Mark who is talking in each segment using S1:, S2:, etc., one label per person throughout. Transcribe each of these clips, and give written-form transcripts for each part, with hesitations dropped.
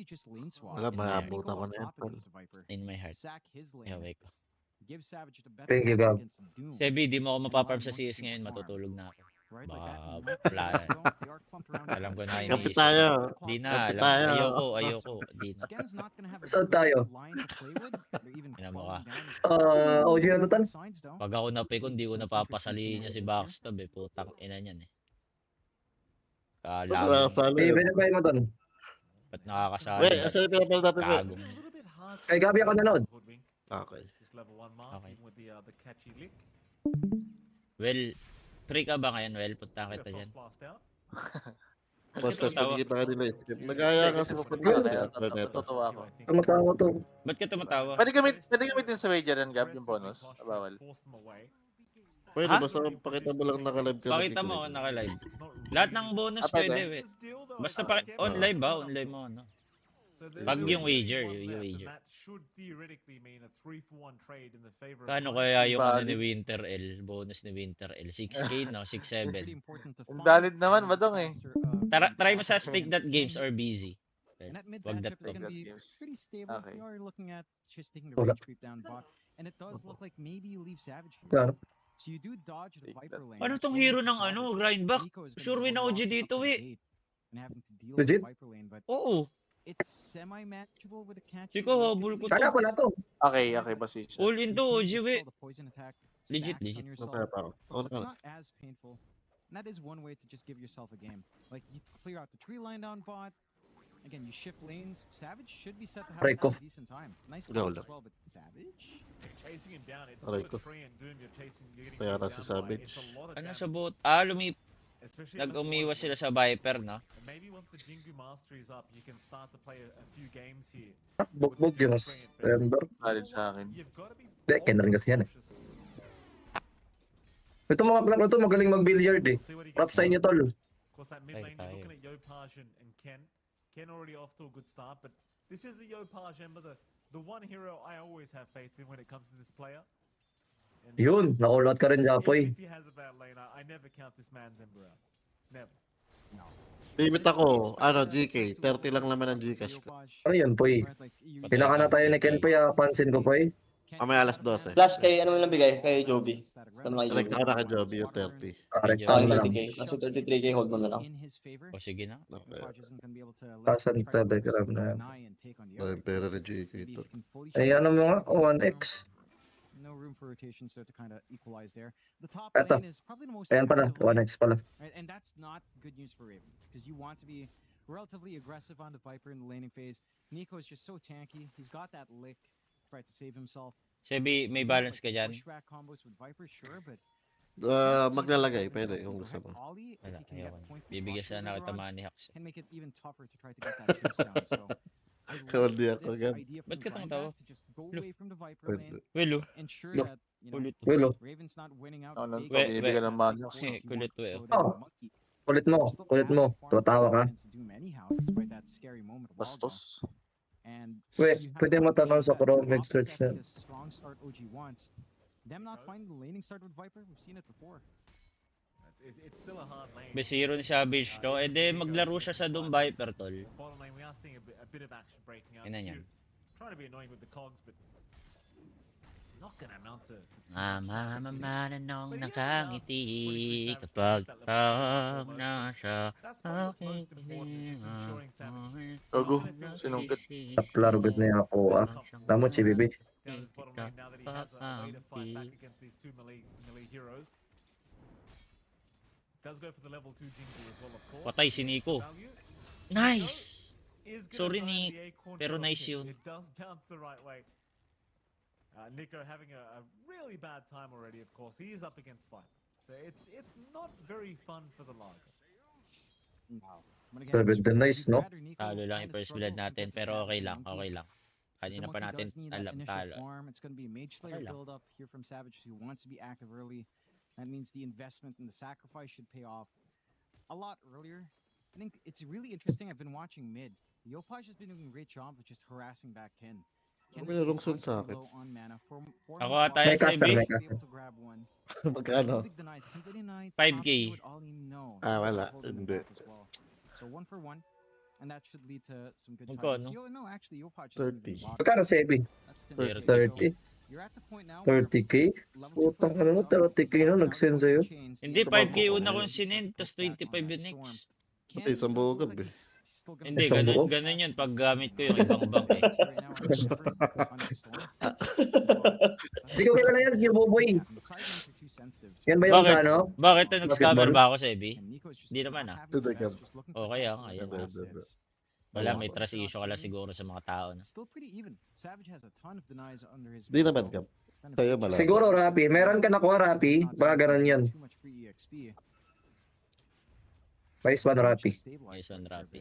S1: just lane swap.
S2: Wala,
S3: In my heart.
S2: maabutan ko na yan, tol.
S1: against the Viper.
S3: In my heart.
S1: Sack his lane.
S3: Iaway ko.
S1: Give Savage the better
S4: Thank you,
S1: option
S4: Gab.
S1: against Doom.
S3: Sebi, di mo ako
S1: And
S3: mapaparm
S1: allow
S3: sa CS
S1: Monkey to
S3: ngayon.
S1: farm.
S3: Matutulog na ako.
S1: Right, like that.
S3: Baka
S1: Not
S3: wala.
S1: they are clumped around.
S3: Alam ko na
S2: Kapit
S3: iniisip.
S2: tayo.
S3: Di na,
S2: Kapit
S3: alam.
S2: tayo.
S3: Ayoko. Di na.
S1: Scam's not gonna have a
S4: Saan
S1: great
S4: tayo?
S1: line to play with. They're even
S3: Ina mo
S1: crawling
S3: ka.
S1: down as
S4: OG na tan?
S1: sides, though.
S3: Pag ako napikon, di ko napapasalihin niya si Backstab eh. Putang ina niyan eh. Kalaban.
S2: Nakakasali.
S4: Eh, binabay mo doon.
S3: Ba't nakakasali?
S2: Wait, asan yung pinapal natin? Wait.
S3: Kagong.
S4: Kay Gabi ako nanood.
S2: Okay.
S3: Okay. Well, free ka ba ngayon? Well, punta kita dyan.
S2: Basta
S3: Tawa.
S2: pag kita ka nila skip. Nag-aya kasi mapunta
S5: Ano
S2: si
S5: na,
S2: Alfred neto.
S5: Totoo ako.
S4: Tumatawa to.
S3: Ba't ka tumatawa?
S5: Pwede gamitin sa wager yan, Gab, yung bonus. Bawal.
S2: Pwede,
S3: Ha?
S2: basta pakita mo lang naka-live ka.
S3: Pakita mo ako naka-live. Lahat ng bonus
S5: Pwede.
S3: pwede, we. Basta on live ba? On live mo, ano? Pag yung wager, yung wager. Kano kaya yung ano ni Winter L? Bonus ni Winter L? 6K, no? 6-7.
S5: Ang valid naman, Badong eh.
S3: Try mo sa Stake That Games or Busy.
S1: And that mid
S3: Wag
S1: matchup
S3: that
S1: is going to be
S5: games.
S1: pretty stable.
S5: Okay.
S1: You are looking at just taking the
S4: Wala.
S1: range creep down bot. And it does look like maybe you leave Savage here.
S4: Kano?
S1: So you do dodge the
S5: Take
S1: Viper
S5: that.
S1: lane.
S3: Ano tong hero ng ano? Grindback? Sure win ako dito, eh.
S1: And having to deal
S4: Legit?
S1: with the Viper lane, but
S3: Oo.
S1: it's semi-manageable with a catch.
S3: Ikaw, habol ko
S4: Sana
S3: to.
S4: pala to.
S5: Okay, position.
S3: All in to, OG, we.
S1: Legit,
S3: Legit, legit.
S2: Mataya pa ako.
S1: So
S2: Ako
S1: it's
S2: na.
S1: not as painful. And that is one way to just give yourself a game. Like you clear out the tree line down bot. Again, you shift lanes. Savage should be set to have
S4: Aray ko.
S1: a decent time. Nice
S2: Wala,
S1: calls
S2: wala.
S1: as well, but Savage?
S2: Aray ko. Kaya na si Savage.
S3: Ano sa bot? Nag-umiwas sila sa Viper, no?
S4: Bugbog yung Ember.
S5: Valid sa akin.
S4: Hindi, Ken rin kasi yan eh. Ito mga plano to, magaling mag-billiard eh. Props sa inyo, tol.
S6: Ken already off to a good start, but this is the Yopaj Ember, the one hero I always have faith in when it comes to this player. And
S4: Yun, na-all out ka rin, Japoy.
S6: if he has a bad lane, I never count this man's Ember out. Never.
S2: Limit ako, ano, GK. 30 lang naman ang Gcash ko.
S4: Ano yun, Poy? Pinaka na tayo ni Ken, Poy, pansin ko, Poy.
S2: May alas 12.
S7: Flash kay ano lang bigay? Kay Joby. Basta naman kay
S2: Select
S7: Joby.
S2: ako na kay Joby yung 30.
S4: Correct,
S3: Medyo-
S7: Ah,
S4: tama
S7: yung
S4: lang.
S7: 30k. Kasi 33k hold mo na lang.
S3: O sige na.
S4: Tasan Telegram na yan.
S2: Ay, pera ni GK ito.
S4: Ay, ano mo nga? 1x.
S1: No room for rotation, so to kind of equalize there. The top
S4: Eto.
S1: lane is probably the most
S4: Ayan pala,
S1: aggressive lane,
S4: 1x pala.
S1: right? And that's not good news for Raven because you want to be relatively aggressive on the Viper in the laning phase. Nico is just so tanky. He's got that lick, right, to save himself.
S3: Sebi, may balance ka dyan?
S1: Pushback combos with Viper, sure, but
S2: Maglalagay, pwede kung gusto mo.
S1: Ollie, if
S3: Wala,
S1: he can get
S3: ayoko.
S1: point
S3: Bibigyan
S1: rush
S3: sana
S1: early
S3: kita
S1: on,
S3: money hacks.
S1: can make it even tougher to try to get that chase down. So I
S2: Hindi
S1: love
S2: ako,
S1: this
S2: Gab.
S1: idea from
S3: Ba't ka tumatawa?
S1: Grindback to just go
S3: Look.
S1: away from the Viper
S2: Pwede.
S1: lane,
S3: Welo.
S1: ensure
S4: Look.
S1: that you know
S3: Kulit.
S4: Welo.
S1: Raven's not winning out.
S5: Ano,
S1: big.
S3: we-
S5: binibigyan ng mana.
S3: Kulit, we.
S4: Oh. Kulit mo, kulit mo. Tumatawa ka.
S5: Bastos.
S1: And
S4: Wait,
S1: you have
S4: pwede mo
S1: to
S4: tanong sa
S1: ensure that
S4: Chrome
S1: you
S4: Extract
S1: offset
S4: yan.
S1: this strong start OG wants. Them not finding the laning start with Viper, we've seen it before.
S6: It's still a hard lane.
S3: Besiro ni Savage to. Eh de maglaro siya sa Doom Viper, tol.
S6: Bottom lane, we are seeing a bit of action breaking out.
S3: Ina niyan.
S6: Trying to be annoying with the cogs, but not gonna amount to too much
S3: Mama,
S6: damage.
S3: mama na nung
S6: But he is
S3: nakangiti
S6: allowed 40%
S3: kapag
S6: that level
S3: pag
S6: of
S3: nasa
S6: That's probably what's
S3: aking
S6: most important is just ensuring Savage
S5: Gogo,
S6: not gonna feel
S5: sinungkit.
S4: Taklaro gud na ako ah. Tamo si Bibi.
S6: down his bottom lane now that he has a way to fight back against these two melee heroes. Does go for the level 2 Jingu as well, of course.
S3: Patay si Nico.
S6: Value
S3: Nice!
S6: is gonna
S3: Sorry,
S6: burn
S3: Nick,
S6: the acorn
S3: pero
S6: to a
S3: nice
S6: pin.
S3: yun.
S6: It does bounce the right way. Nico having a really bad time already, of course. He is up against Viper. So it's not very fun for the Lager.
S4: Good the nice, no?
S3: Talo lang yung first blood natin, pero okay lang, okay lang. Kanina pa natin alam talo.
S1: It's going to be a Mage
S3: Okay
S1: Slayer
S3: lang.
S1: build up here from Savage who wants to be active early. That means the investment and the sacrifice should pay off a lot earlier. I think it's really interesting. I've been watching mid. Yopaj has been doing a great job of just harassing back Ken. Ken
S2: May
S1: is
S2: nalungsod sa
S1: constantly
S2: akin.
S1: low on mana. For
S3: Ako
S1: his
S3: ata
S1: bot,
S3: yan,
S4: May caster,
S3: Sebi.
S4: may
S1: to be able to grab one.
S2: Magkano?
S1: Big denies, Ken Deny,
S3: 5K.
S1: top would all you know.
S2: Ah,
S1: He's
S2: wala.
S1: holding them
S2: Hindi.
S1: back as well. So 1 for 1. And that should lead to some good
S3: Magkano?
S1: times. No, actually, Yopaj doesn't
S2: 30.
S1: even block.
S4: Magkano, Sebi?
S1: That's Timmy.
S4: 30?
S1: So, you're at the point now where
S4: 30k?
S1: level 2
S4: Putang
S1: players
S4: ano,
S1: up,
S4: 30k na,
S1: now
S4: nag-send
S1: going
S4: sa'yo.
S1: chains,
S3: Hindi,
S1: the
S3: 5k
S1: other
S3: una
S2: Storm.
S3: kong sinend, tas
S1: push back
S3: 25
S1: on
S3: yun
S1: that
S3: next.
S1: Storm.
S2: Pati, isang
S1: Ken
S2: buo
S1: does look
S2: gabi.
S1: like he's still gonna
S3: Hindi,
S4: Isang buo?
S3: ganun yun pag gamit ko yung ibang bank eh.
S1: right now on Shiver, on the Storm.
S4: Hindi ko kilala yan, yung Boboy.
S1: The sidelines are too sensitive.
S4: Yan ba yung
S3: Bakit?
S4: sa ano?
S3: Bakit na nag-scammer
S4: Basketball?
S3: ba ako sa EB?
S1: And Nico is just
S3: Di naman,
S1: not
S3: ah.
S1: having the
S2: Hindi,
S1: best, just looking for
S3: Okay,
S1: balance.
S3: ayun.
S2: Hindi.
S3: Wala, may trust issue ka lang siguro sa mga tao. No?
S1: Still pretty even. Savage has a ton of denies under his
S2: Di
S1: belt,
S2: naman,
S1: though.
S2: Gab. Sa'yo malaki.
S4: Siguro, Rapi. Meron ka nakuha, Rapi.
S1: Not
S4: Baka
S1: seeing
S4: ganun yun.
S1: too much free EXP.
S4: Vice one, Rapi.
S3: Nice one, Rapi.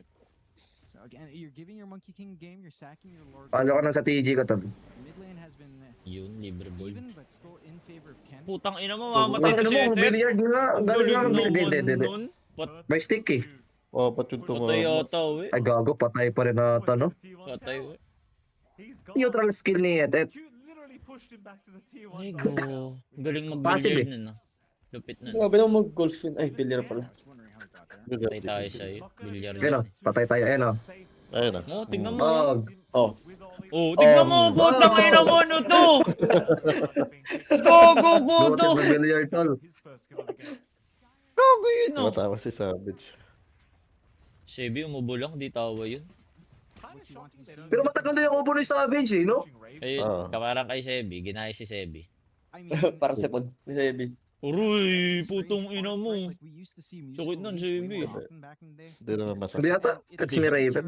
S1: So again, you're giving your Monkey King game, you're sacking your Lord.
S4: Palo ka na sa TG ko to.
S1: Mid lane has been
S3: Yun, libre ball.
S1: even, but still in favor of Ken.
S3: Putang ina mo, mamatay
S4: Ano
S3: to si
S4: mo,
S3: Etet.
S4: billiard nga. Ang galing nga. Hindi.
S3: nun.
S4: May stick eh.
S2: Oh, ba't yung
S3: Patay
S2: tumawa?
S3: yata, we.
S4: Ay, gago. Patay pa rin ata, no?
S3: Patay, we.
S4: Neutral skill ni Etet.
S3: Ay, go. Galing
S4: Passive
S3: mag-billiard nun, no? Lupit nun.
S7: Grabe naman mag-golf yun. Ay, billiard pala.
S3: Patay tayo sa'yo. Billiard
S4: Ayun o.
S3: yun.
S4: Patay tayo. Ayun o.
S2: Ayun na.
S3: Mo, tignan mo.
S4: Oh.
S7: Oh.
S3: Oh, tignan mo. Putang ina mo, ano to? Go,
S4: Buti
S3: to.
S4: mag-billiard, tol.
S3: Gago yun, no?
S2: Tumatawa si Savage.
S3: Sebi, umubo lang. Di tawa yun.
S4: Pero matagal na yung upo ni Savage eh, no?
S3: Ayun,
S2: Oo.
S3: kaparang kay Sebi. Ginaya si Sebi.
S7: Parang sepon. Ni Sebi.
S3: Uruy, putong ina mo. Sakit nun, Sebi.
S2: Hindi naman masakit.
S4: Hindi yata. It's ni Raven.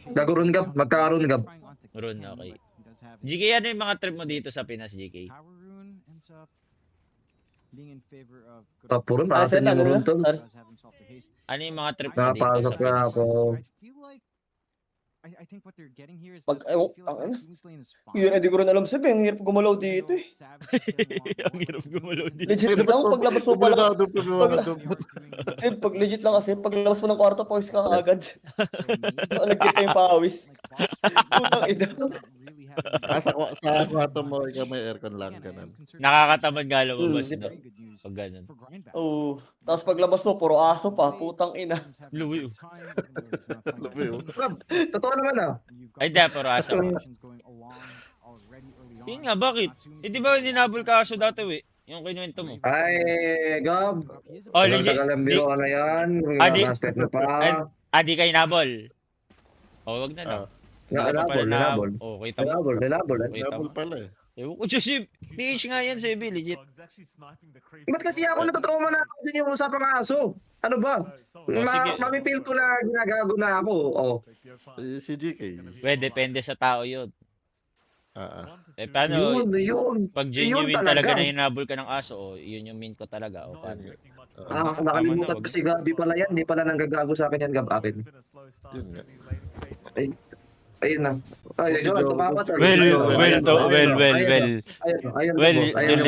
S4: Gagurun gab. Magkakaroon gab.
S3: Run, okay. GK, ano yung mga trip mo dito sa Pinas, GK?
S4: Tapuron.
S7: Ah,
S4: Asan
S7: send lang,
S4: yung run,
S7: ano?
S4: tol?
S7: Sorry.
S3: Ano yung mga trip mo dito sa
S4: Napasok na
S3: Pinas?
S4: ako.
S1: I think what they're getting here is
S7: Pag-
S1: that they
S7: ewan-
S1: feel like
S7: ang-
S1: the King's Lane is fine.
S7: Yun, hindi ko rin alam sabi. Ang hirap gumalaw dito eh.
S3: Ang hirap gumalaw dito.
S7: Legit lang, paglabas mo pala.
S2: Pinagdadong pa mga kadumot.
S7: Pag legit lang kasi, paglabas mo ng kwarto, pawis ka agad. So, nagkita yung pawis. Putang ina.
S2: Sa kwarto mo, ikaw may aircon lang, ganun.
S3: Nakakatamad nga lumabas,
S7: Mm,
S3: no? Pag ganun.
S7: Oo. Tapos paglabas mo, puro aso pa. Putang ina.
S3: Luwi, oh.
S2: Luwi, oh.
S4: Totoo naman ah.
S3: Ay, di, pero asa ka. Yun nga, bakit? Eh, di ba hindi nabul ka aso dati, we? Yung kinuwento mo.
S4: Ay, Gab.
S3: Oh,
S4: Ang
S3: legit.
S4: tagal ang biro ka na yan.
S3: Di-
S4: Basket na pa.
S3: Di kayo nabol. Oh, wag na lang. Hindi ka pa pala
S4: Nabol.
S3: Oh, kita mo.
S4: Nabol.
S3: Kita mo.
S2: Nabol pala eh.
S3: Ewan ko, Diyos, TH nga yan, Sebi, legit.
S4: Ba't kasi ako natutrauma na ako din yung usapang aso? Ano ba?
S3: sige.
S4: Mamipil ko na ginagago na ako. Oh.
S2: Si GK.
S3: We, depende sa tao yun. Eh, paano?
S4: Yun.
S3: Pag
S4: Yun
S3: genuine talaga
S4: talaga.
S3: na hinabol ka ng aso, oh, yun yung mean ko talaga. O, paano?
S4: Nakalimutan
S3: Tama na,
S4: ko si Gabi pala yan. Hindi pala nanggagago sa akin yan, Gab. Akin.
S2: Yun nga.
S4: Ayun na. Ay,
S2: Si
S4: yun.
S2: Joe.
S4: Tumapat.
S3: Well,
S4: Ayun.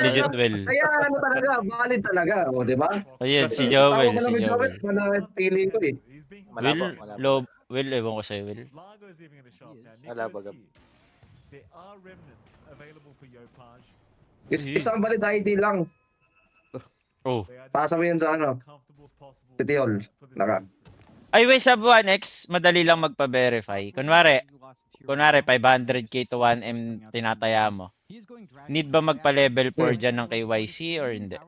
S3: legit well.
S4: Kaya ano talaga, valid talaga. O, di ba?
S3: Ayan, si Joel,
S4: Tawag ka
S3: si
S4: namin,
S3: Joel.
S4: Joel. Pili ko eh.
S5: Malabo,
S3: Will,
S5: malabo.
S3: Will, ewan ko sa'yo, Will.
S5: Malabo, Gab.
S6: There are remnants available for Yopaj.
S4: Isang valid ID lang.
S3: Oh.
S4: Pasa mo yun sa ano, City Hall. Naka.
S3: Ay, wait, sa 1X, madali lang magpa-verify. Kunwari 500k to 1M tinataya mo. Need ba magpa-level 4 dyan ng KYC or hindi?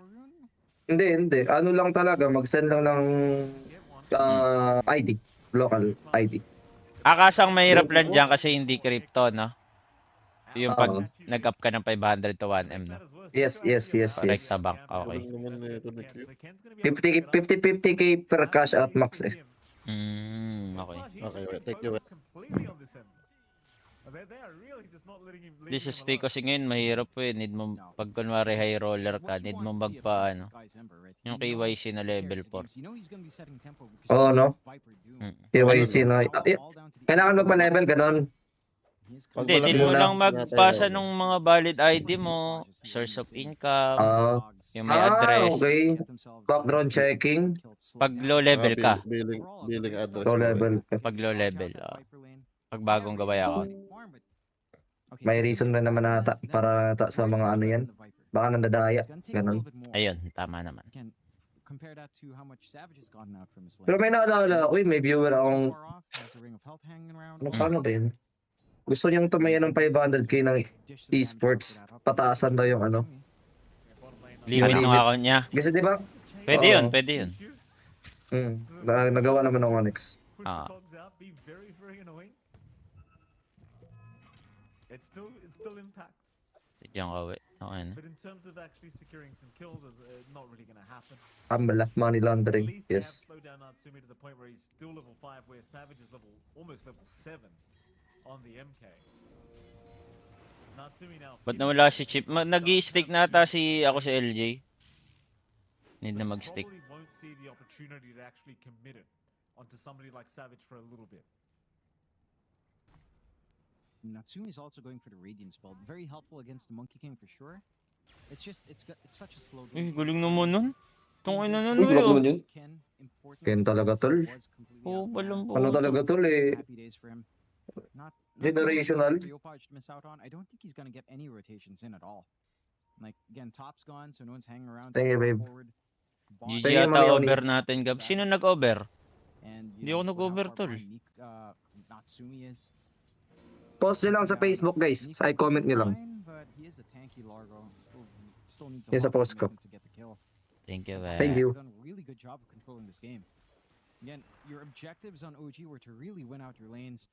S4: Hindi. Ano lang talaga, mag-send lang ng ID. Local ID.
S3: Akasang mahirap lang dyan kasi hindi crypto, no? Yung pag
S4: Oo.
S3: nag-up ka ng 500 to 1M, no?
S4: Yes.
S3: Correct sa bank, okay.
S4: 50-50k per cash out max eh.
S3: Okay.
S2: Okay, wait. Thank you.
S3: This is stay kasi ngayon, mahirap po eh. Need mo, pag kunwari high roller ka, need mo magpa, ano, yung KYC na level 4.
S4: Oo, no?
S3: Mm.
S4: KYC na. Kailangan magpa-level, ganon.
S2: Pag
S3: Hindi,
S2: malaki
S3: need mo
S2: na,
S3: lang magpasa
S2: tinataya.
S3: nung mga valid ID mo, source of income, yung may address.
S4: Okay. Background checking.
S3: Pag low level ka.
S2: Billing address.
S4: Low level.
S3: Pag low level, pag bagong gaway account.
S4: May reason na naman ata para ata sa mga ano yan. Baka nandadaya. Ganon.
S3: Ayun, tama naman.
S1: compare that to how much Savage has gotten out from his
S4: Pero may naalala ako may viewer akong,
S1: Far off, has a ring of health hanging around.
S4: paano ba yun? Gusto niyang tumayan ng 500k ng
S1: Dish the damage
S4: esports.
S1: out for that up.
S4: Pataasan daw yung ano.
S3: Limit ng
S4: Limit.
S3: account niya.
S4: Kasi di ba,
S3: Pwede
S4: Oo.
S3: yun, pwede yun.
S4: nagawa naman ng Onyx.
S6: Push
S3: Ah.
S6: the cogs out, be very, very annoying. It's still impact.
S3: Diyan ka, we. Okay na.
S6: But in terms of actually securing some kills, it's not really going to happen.
S4: Ambala, money
S6: At
S4: laundering.
S6: least they have
S4: Yes.
S6: slowed down Natsumi to the point where he's still level 5, where Savage is almost level 7 on the MK. Natsumi now.
S3: Ba't nawala si Chip? Nag-i-stick na ata ako si LJ. Need na mag-stick.
S6: Probably won't see the opportunity to actually commit it onto somebody like Savage for a little bit.
S1: Natsumi is also going for the Radiance build. Very helpful against the Monkey King for sure. It's such a slow
S3: Eh,
S1: game.
S3: galing naman nun. Tungay na nun,
S7: Uy, grabe
S3: eh.
S7: naman yun.
S4: Ken talaga, tol.
S3: Oo, balang po.
S4: Ano talaga tol eh.
S1: Happy days for him. Not
S4: Generational.
S1: for Yopaj to miss out on. I don't think he's gonna get any rotations in at all. Like again, top's gone, so no one's hanging around.
S4: Thank you, babe.
S1: Forward. Bot-
S3: GG
S4: Thank you,
S3: ata
S4: Marioni.
S3: over natin, Gab. Sino nag-over?
S1: And,
S3: Hindi ako
S1: for how
S3: nag-over,
S1: far
S3: tol.
S1: behind Natsumi is.
S4: Post nyo lang sa Facebook guys. Sa i-comment nyo lang.
S1: Fine, but he is a tanky Largo. Still needs a
S4: Yan sa
S1: lot of
S4: post ko.
S1: commitment to get the kill.
S3: Thank you,
S4: Thank
S3: man.
S4: you.
S1: Done a really good job of controlling this game. Again, your objectives on OG were to really win out your lanes.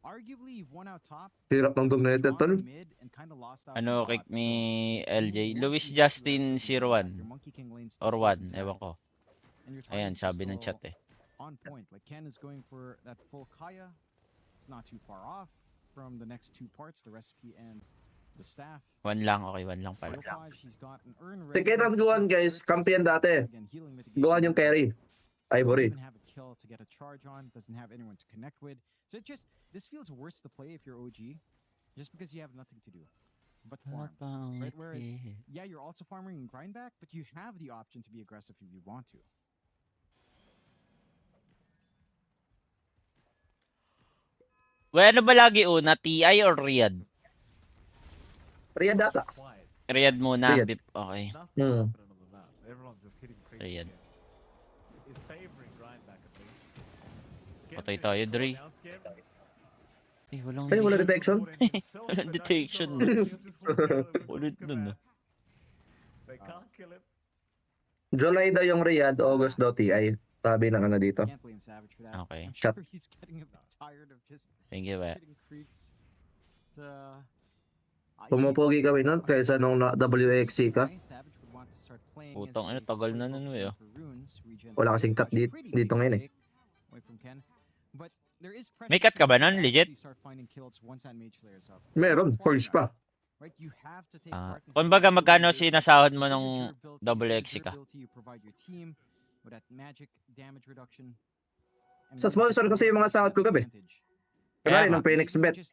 S1: Arguably, you've won out top.
S4: Hirap ng dominated tol.
S1: won mid, and kinda lost out
S3: Ano,
S1: in
S3: kick
S1: bot.
S3: ni
S1: So,
S3: LJ?
S1: you want
S3: Luis
S1: to
S3: Justin
S1: get your
S3: 01
S1: Monkey King lane
S3: or
S1: still
S3: 1,
S1: intact,
S3: ewan ko.
S1: and your
S3: Ayan,
S1: targets are
S3: sabi ng
S1: still
S3: chat eh.
S1: on point. Like Ken is going for that full Kaya. It's not too far off from the next two parts, the recipe and the staff.
S3: 1 lang, okay, 1 lang pala.
S1: Yopaj, he's got an urn
S4: Si
S1: ready.
S4: Ken ang gawan guys. Kampiyan dati.
S1: Again, healing mitigation
S4: Gawan yung carry.
S1: doesn't
S4: Ivory.
S1: even have a kill to get a charge on, doesn't have anyone to connect with. So this feels worse to play if you're OG, just because you have nothing to do but farm. Right, whereas- Yeah, you're also farming and grind back, but you have the option to be aggressive if you want to.
S3: Well, ano ba lagi una? TI or Riyadh?
S4: Riyadh data.
S6: Quiet.
S3: Riyadh muna.
S4: Riyadh.
S3: Okay.
S6: Nothing
S4: Hmm.
S6: happening on the map. Everyone's just hitting creeps
S3: Riyadh.
S6: again. It's favoring grind back at least. Skemp
S3: Patay
S6: getting
S3: tayo,
S6: caught
S3: Dre.
S6: now, Skemp.
S3: Eh, walang
S4: Ay, wala
S3: vision.
S4: detection.
S3: Walang detection. Ulit dun, ah.
S6: They can't kill him.
S4: July daw yung Riyadh, August daw TI. Sabi ng ano dito.
S1: Can't blame Savage for that.
S3: Okay.
S1: I'm
S4: Chat.
S1: sure he's getting a bit tired of just
S3: Thank you, ba?
S1: hitting creeps. To,
S4: Pumupugi kami nun kaysa nung WXC ka.
S1: Savage would want to start playing
S3: Putang
S1: as
S3: ina,
S1: a
S3: tagal na
S1: playbook
S3: nun, eh, oh.
S1: for runes, regen
S4: Wala
S1: for
S4: kasing cut
S1: Pretty
S4: dito ngayon eh.
S1: big take away from Ken. But there is pressure
S3: May cut ka ba
S1: to
S3: nun, legit?
S1: actually start finding kills once that mage layer is up. It's
S4: Meron,
S1: not
S4: first
S1: far
S4: pa.
S1: now, right? You have to take
S3: Ah,
S1: part in
S3: kumbaga,
S1: some
S3: magkano
S1: durability.
S3: sinasahod mo
S1: With
S3: nung
S1: your durability,
S3: double
S1: with
S3: X
S1: your
S3: ka?
S1: durability, you provide your team with that magic damage reduction. And
S4: Sa
S1: when you
S4: sponsor
S1: just
S4: kasi yung mga
S1: have
S4: sahod ko
S1: that
S4: gabi.
S1: advantage,
S3: Kaya
S4: Kaya
S3: nga.
S4: ng Phoenix
S1: you
S4: Bet.
S1: just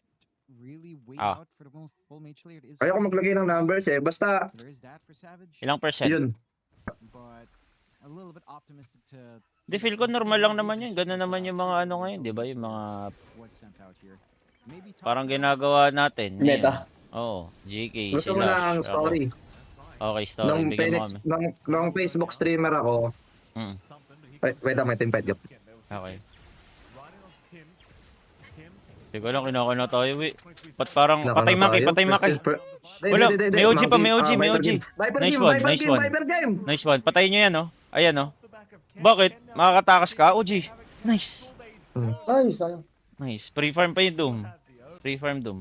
S1: really wait
S3: Ah.
S1: out for the full mage layer. It is
S4: Ayoko
S1: fine.
S4: maglagay ng numbers eh. Basta,
S1: There is that for Savage,
S3: Ilang percent?
S4: yun.
S1: but a little bit optimistic to.
S3: Di, feel ko normal lang naman yun. Ganun naman yung mga ano ngayon, di ba? Yung mga
S1: Was sent out here. Maybe top
S3: parang
S1: down,
S3: ginagawa natin.
S7: Meta.
S3: Oo, GK,
S4: Gusto
S3: si
S4: mo na ang
S3: Lash, ako.
S4: story.
S3: Okay, story.
S4: Nung
S3: Bigyan mo
S4: Phoenix,
S3: kami.
S4: nung Facebook streamer ako,
S3: Mm.
S6: Something, but he
S4: wait, wait lang, may team fight gap.
S6: Skemp, they were
S3: Okay.
S6: riding onto Tim's. Tim's.
S3: Hindi ko lang, kinakana tayo, we. Ba't parang, patay Maki, patay Maki. Wala, may OG pa, may OG, may OG. Nice one, nice one.
S4: Viper game!
S3: Nice one. Patayin nyo yan, oh. Ayan, oh.
S6: Off the back of Ken.
S3: Bakit?
S6: Ken now
S3: Makakatakas ka,
S6: having
S3: OG. Nice.
S6: all day
S7: Ay, sayang.
S3: Nice. Pre-farm pa yung Doom.
S6: had the open.
S3: Pre-farm Doom.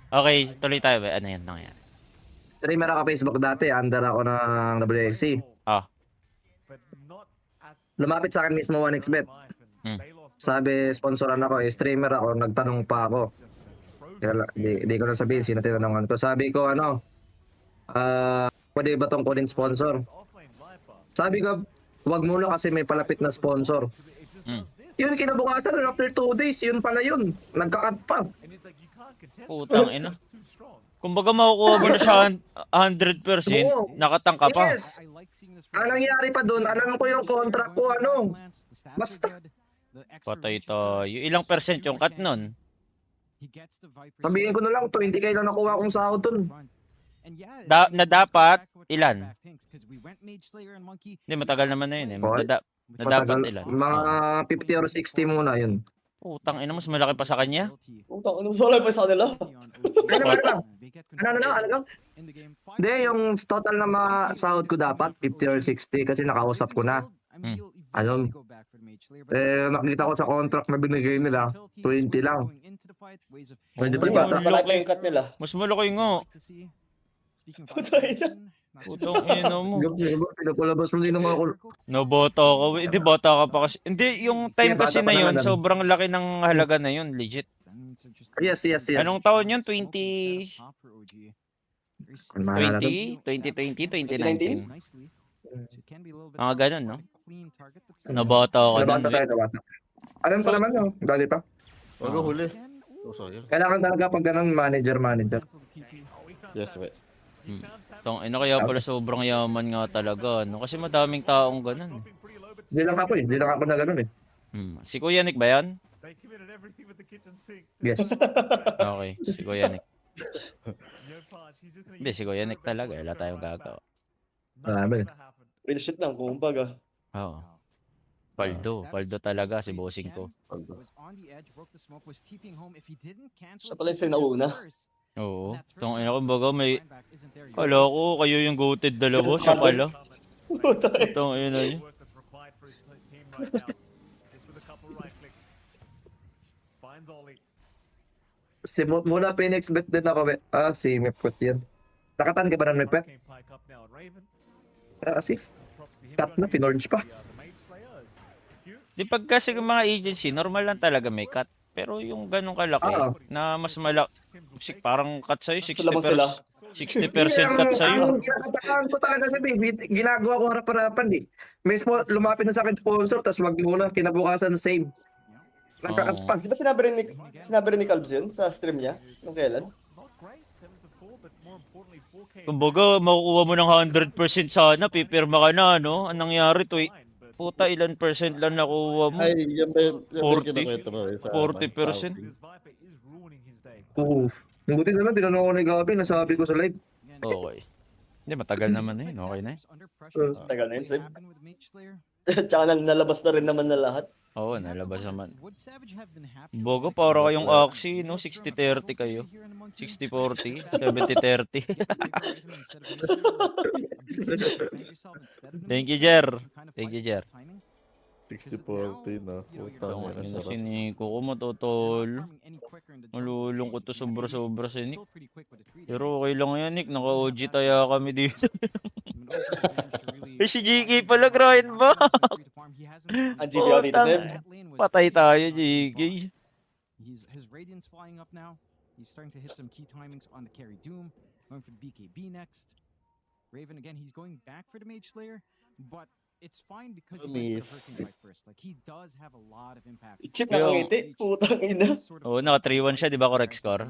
S3: Okay, tuloy tayo, ba? Ano yan, ano yan?
S4: Streamer ako Facebook dati, under ako ng WXC.
S3: Ah.
S6: But not at
S4: Lumapit sa akin mismo 1xbet.
S6: life, and
S3: Hmm.
S6: they lost
S4: Sabi, sponsoran ako, streamer ako, nagtanong pa ako.
S6: just
S4: Kaya di ko na sabihin, sino tinanongan ko. Sabi ko, ano, pwede ba tong kunin sponsor?
S6: offlane Viper.
S4: Sabi ko, wag muna kasi may palapit na sponsor.
S6: It just
S3: Hmm.
S6: does this.
S4: Yun, kinabukasan, after 2 days, yun pala yun. Nagkakat pa.
S6: And it's like you can't contest
S3: Putang
S6: it.
S3: ina.
S6: It's too strong.
S3: Kumbaga makukuha mo na siya 100%,
S4: Oo.
S3: nakatangka pa.
S4: Yes.
S1: I like seeing this
S4: Ang nangyari pa dun, alam ko yung contract ko, ano, basta.
S3: Patay tayo. Ilang percent yung cut nun?
S4: Sabihin ko na lang, 20k lang nakuha kong sahod dun.
S3: Na dapat, ilan?
S1: Hindi,
S3: Hindi, matagal naman na yun eh.
S4: Okay.
S3: Na dapat ilan?
S4: Mga 50 or 60 muna yun.
S3: Utang ina, mas malaki pa sa kanya.
S7: Utang, ano wala pa sa kanila?
S4: Ano? Hindi, yung total na masahod ko dapat, 50 or 60 kasi nakausap ko na. Ano? Nakita ko sa contract na binigay nila, 20 lang. Pwede pa
S7: Yun nga,
S4: ba?
S7: tapos malaki pa yung cut nila.
S3: Mas malaki nga.
S7: Putang ina.
S3: Utang ina mo.
S4: Pinapalabas mo din ng mga
S3: Naboto ka. Hindi, bata ka pa kasi. Hindi, yung time
S4: Yeah,
S3: kasi
S4: bata pa
S3: na yun,
S4: naman.
S3: sobrang laki ng halaga na yun. Legit.
S4: Yes.
S3: Anong taon yun? 20...
S4: Kung maalala ko.
S3: 2020? 2019?
S1: 2019?
S3: Mga ganun, no? Naboto ka nun.
S4: Nabata. Alam ko naman, no? Dali pa.
S2: Wag ko huli. Oh, sorry.
S4: Kailangan talaga pag ganun, manager.
S2: Yes, wait.
S3: Tong ina, kaya pala sobrang yaman nga talaga, no? Kasi madaming taong ganun.
S4: Hindi lang ako eh. Hindi lang ako na ganun eh.
S3: Si Kuya Nick ba yan?
S6: They committed everything with the kitchen sink.
S4: Yes.
S3: Okay, si Kuya Nick.
S6: No punch. He's just gonna
S3: Hindi,
S6: use
S3: si
S6: his
S3: Kuya
S6: third
S3: Nick
S6: best
S3: talaga.
S6: shot
S3: Wala
S6: to
S3: tayong
S6: go right
S3: gagawa.
S6: back.
S4: Marami.
S6: Nothing's gonna happen.
S7: Real shit lang, kumbaga.
S3: Oo. Paldo talaga si bossing ko.
S7: Siya pala yung nauna.
S3: Oo. Tong ina, kumbaga may... Kala ko kayo yung goated dalawa. Siya pala. Tong ina yun.
S6: Work that's required for his team right now. Just with a couple right clicks. Finds Ollie.
S4: Muna Phoenix bet din ako. Si Mepet yan. Nakatan ka ba ng Mepet?
S6: Came pike up now, and Raven.
S4: Safe.
S6: Props to him.
S4: Cut na, pinorge pa.
S6: The Mage Slayers. Cute.
S3: Di pag kasi yung mga agency, normal lang talaga may cut. Pero yung ganong kalaki, na mas malaki, parang cut sa'yo,
S7: Sila bang sila?
S3: 60% cut sa'yo.
S4: Ang kinakatakaan ko talaga na ginagawa ko harap-harapan eh. May lumapit na sa akin sponsor, tapos wag muna, kinabukasan same. Nagkakat pa.
S7: Di ba sinabi rin ni Calbs yun sa stream niya? Nung kailan?
S6: Not great, 7-4, but more importantly, 4K.
S3: Kumbaga, makukuha mo ng 100% sana, pipirma ka na, no? Anong nangyari to eh? Puta, ilan percent lang nakuha mo?
S2: Ay, yan ba yung
S3: 40?
S2: kinakwento mo?
S3: 40%?
S6: This Viper is ruining his day.
S4: Oo. Buti naman, tinanong ko ni Gabi, nasabi ko sa live.
S3: Okay. Hindi, matagal naman na yun. Okay na yun.
S7: Tagal na yun, Sim. Tsaka nalabas na rin naman na lahat.
S3: Oo, nalabas naman. Bogo, para kayong Oxy, no? 60-30 kayo. 60-40, 70-30. Thank you, Jer. Thank you, Jer.
S2: 60-40 na. Putang
S3: Ang
S2: ina,
S3: ina si
S2: sarap.
S3: Nico ko matutol. Malulungkot to sobra-sobra si Nick. Pero okay lang yan, Nick. Naka-OG tayo kami dito. Eh, si GK pala, grind ba?
S7: Ang GBO dito, Sim.
S3: Patay tayo, GK.
S1: His Radiant's flying up now. He's starting to hit some key timings on the carry Doom. Going for the BKB next. Raven again, he's going back for the Mage Slayer, but it's fine because he went for the Hurricane Bite first. Like, he does have a lot of impact.
S7: Chip na ngiti. Putang ina.
S3: Oo, naka 3-1 siya, di ba? Correct score?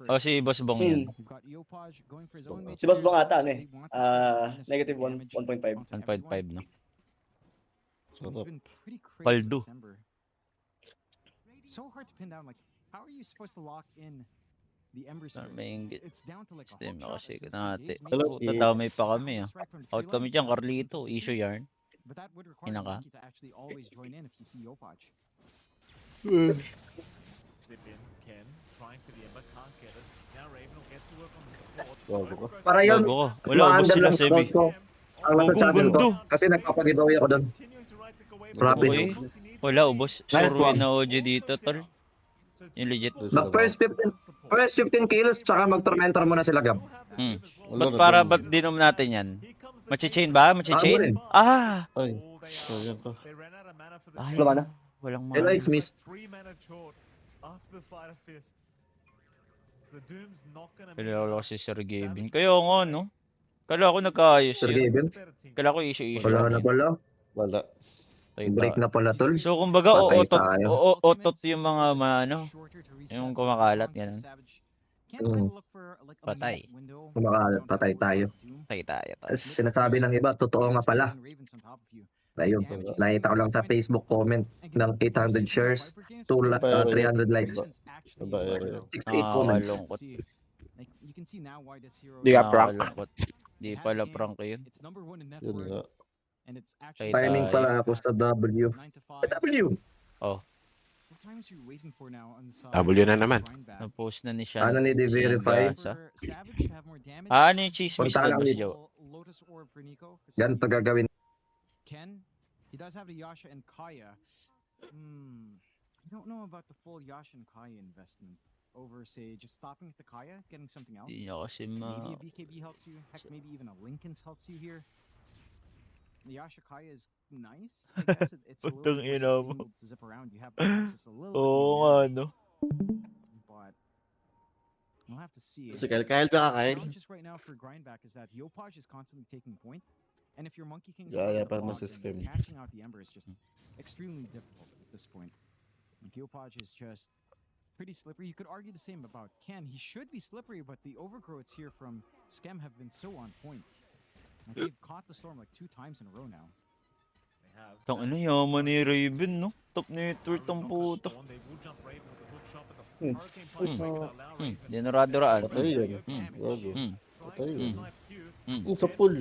S3: O si Boss Bong yun.
S7: Si Boss Bong ata, ano eh. Negative 1.5.
S3: 1.5, no?
S2: Sarap.
S3: Paldo.
S1: So hard to pin down. Like, how are you supposed to lock in the Ember Spirit?
S3: May inggit.
S1: It's down to like a
S3: Stem
S1: whole
S3: kasi
S1: shot
S3: nate.
S1: system.
S2: Hello,
S3: Puta, damay pa kami ah. Out kami dyan, Carlito. Issue yarn.
S1: But that would require
S3: Inaka.
S1: Monkey to actually always join in if you see Yopaj.
S6: Zip in, Ken, trying for the Ember, can't get it. Now Raven will get to work on the support.
S2: Bago ko.
S4: Para yun,
S3: Bago ko. Wala, ubos
S4: ma-under
S3: sila,
S4: lang
S3: Sebi.
S4: account ko. Ang nasa channel ko. Kasi nagpapagiveaway ako doon.
S6: Continuing to right click away.
S4: Rapid.
S3: Okay. Wala, ubos.
S4: Nice
S3: Sure
S4: one.
S3: na OG dito, tol. Yung legit.
S4: First 15 kilos, tsaka mag-tormentor muna sila, Gab.
S3: Ba't para ba't dinom natin yan? Machi-chain ba? Machi-chain?
S4: rin.
S3: Ah!
S2: Ay, sayang ka.
S6: They ran out of mana for the
S3: Ay,
S7: Wala mana?
S3: walang
S4: Hello,
S3: mana.
S4: it's Miss.
S6: 3 mana short after the Sleight of Fist. So the Doom's not gonna
S3: Kailangan ko si Sir Gavin. Kaya nga, no? Kala ko nagkaayos
S4: Sir
S3: yun.
S4: Gavin?
S3: Kala ko issue
S4: Wala na
S3: lang yun.
S4: pala.
S2: Wala.
S4: Break na pala, tol.
S3: So, kumbaga,
S4: Patay
S3: ootot,
S4: tayo.
S3: ootot yung mga, ano, yung kumakalat, ganun. Patay.
S4: Kumakalat, patay tayo.
S3: Patay tayo.
S4: Sinasabi ng iba, totoo nga pala. Ayun, nakita ko lang sa Facebook comment ng 800 shares, 300 likes,
S2: Babaero.
S4: 68 comments.
S3: Kalungkot.
S1: can see now why this hero.
S5: Di ka prank.
S3: Nakakalungkot. Di
S1: It has
S3: pala
S1: game,
S3: prank yun.
S1: It's number 1 in net
S2: Yun
S1: worth,
S2: nga.
S1: and it's actually
S4: Timing
S3: tayo.
S4: pala ako sa W.
S1: 9 to 5.
S4: W!
S1: What time is you waiting for now on the side?
S5: W na naman.
S3: Na-post na ni Sean.
S4: Ano ni
S3: Si
S4: de-verify?
S3: Gansa.
S1: Savage to have more damage.
S3: Ano yung chismis
S4: Punta
S3: na
S4: lang
S3: ba si
S4: ni-
S3: Joe?
S1: Lotus Orb for Nico. For
S4: Ganito
S1: Savage.
S4: gagawin.
S1: Ken, he does have the Yasha and Kaya. I don't know about the full Yasha and Kaya investment over, say, just stopping at the Kaya, getting something else.
S3: Hindi niya kasi
S1: Maybe a BKB helps you. Heck, maybe even a Lincoln's helps you here. The Yasha Kaya is nice. I guess it's a little
S3: Putang
S1: bit
S3: ina
S1: more
S3: mo.
S1: sustainable to zip around. You have access a little bit
S3: Oo
S1: more
S3: nga,
S1: damage,
S3: no?
S1: but we'll have to see.
S2: Si Kyle tsaka Kyle.
S1: Challenge just right now for Grindback is that Yopaj is constantly taking point, and if your Monkey King is
S2: Yeah,
S1: stuck in the
S2: parang
S1: bog,
S2: masiskim.
S1: then catching out the Ember is just extremely difficult at this point. Like Yopaj is just pretty slippery. You could argue the same about Ken. He should be slippery, but the overgrowths here from Skem have been so on point. Like they've caught the storm like 2 times in a row now.
S6: They have.
S3: Tang ina, yaman ni Raven, no? Top network tong puto.
S6: They will jump Raven with the hook shot, but the
S7: Hmm.
S6: Hurricane Punch
S7: Hmm.
S6: will allow Raven to
S3: Dinurado-raan.
S2: Patay yun.
S3: Gago.
S2: Gago. Patay yun.
S6: snipe Q.
S2: Sa pool.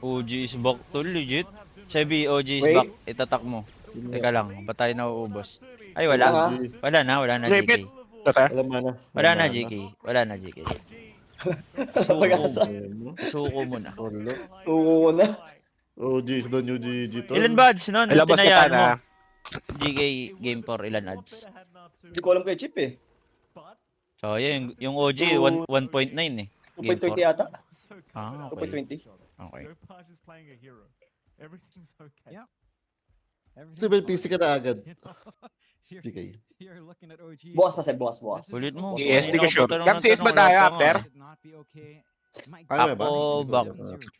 S3: OG is back to legit. Sebi, OG is
S7: Wait.
S3: back. Itatak mo. Teka lang, ba't tayo nauubos? Ay, wala.
S7: Ah.
S3: Wala na
S5: Wait,
S3: GK.
S2: Alam mo na.
S3: Wala na GK. Wala na GK. Suko
S7: Pag-asa.
S3: mo. Suko mo na.
S2: Wala.
S7: Oo na.
S2: Oh, G's the new GG to.
S3: Ilan ba ads nun?
S5: Ilabas kita
S3: Tinayaan mo.
S5: na.
S3: GK Game 4, ilan ads?
S7: Hindi ko alam kay Chip eh.
S3: So, yun. Yung OG, 1.9 eh. Game
S7: 2.20
S3: 4.
S7: yata.
S3: Ah, okay.
S7: 2.20.
S3: Okay.
S6: Yopaj is playing a hero. Everything's okay.
S1: Yeah.
S2: Kasi may PC ka na agad.
S1: You know? You're-
S2: GK.
S1: You're looking at OG.
S7: Bukas pa sir, bukas.
S3: Ulit mo.
S5: Yes, di ko
S3: Kanina
S5: sure.
S3: pa tanong
S5: Cam
S3: ng
S5: CS ba
S3: tanong,
S5: tayo
S3: wala pa
S5: after?
S3: nga.
S1: Did not be okay. My
S2: Kaya ba?
S3: Ako, back.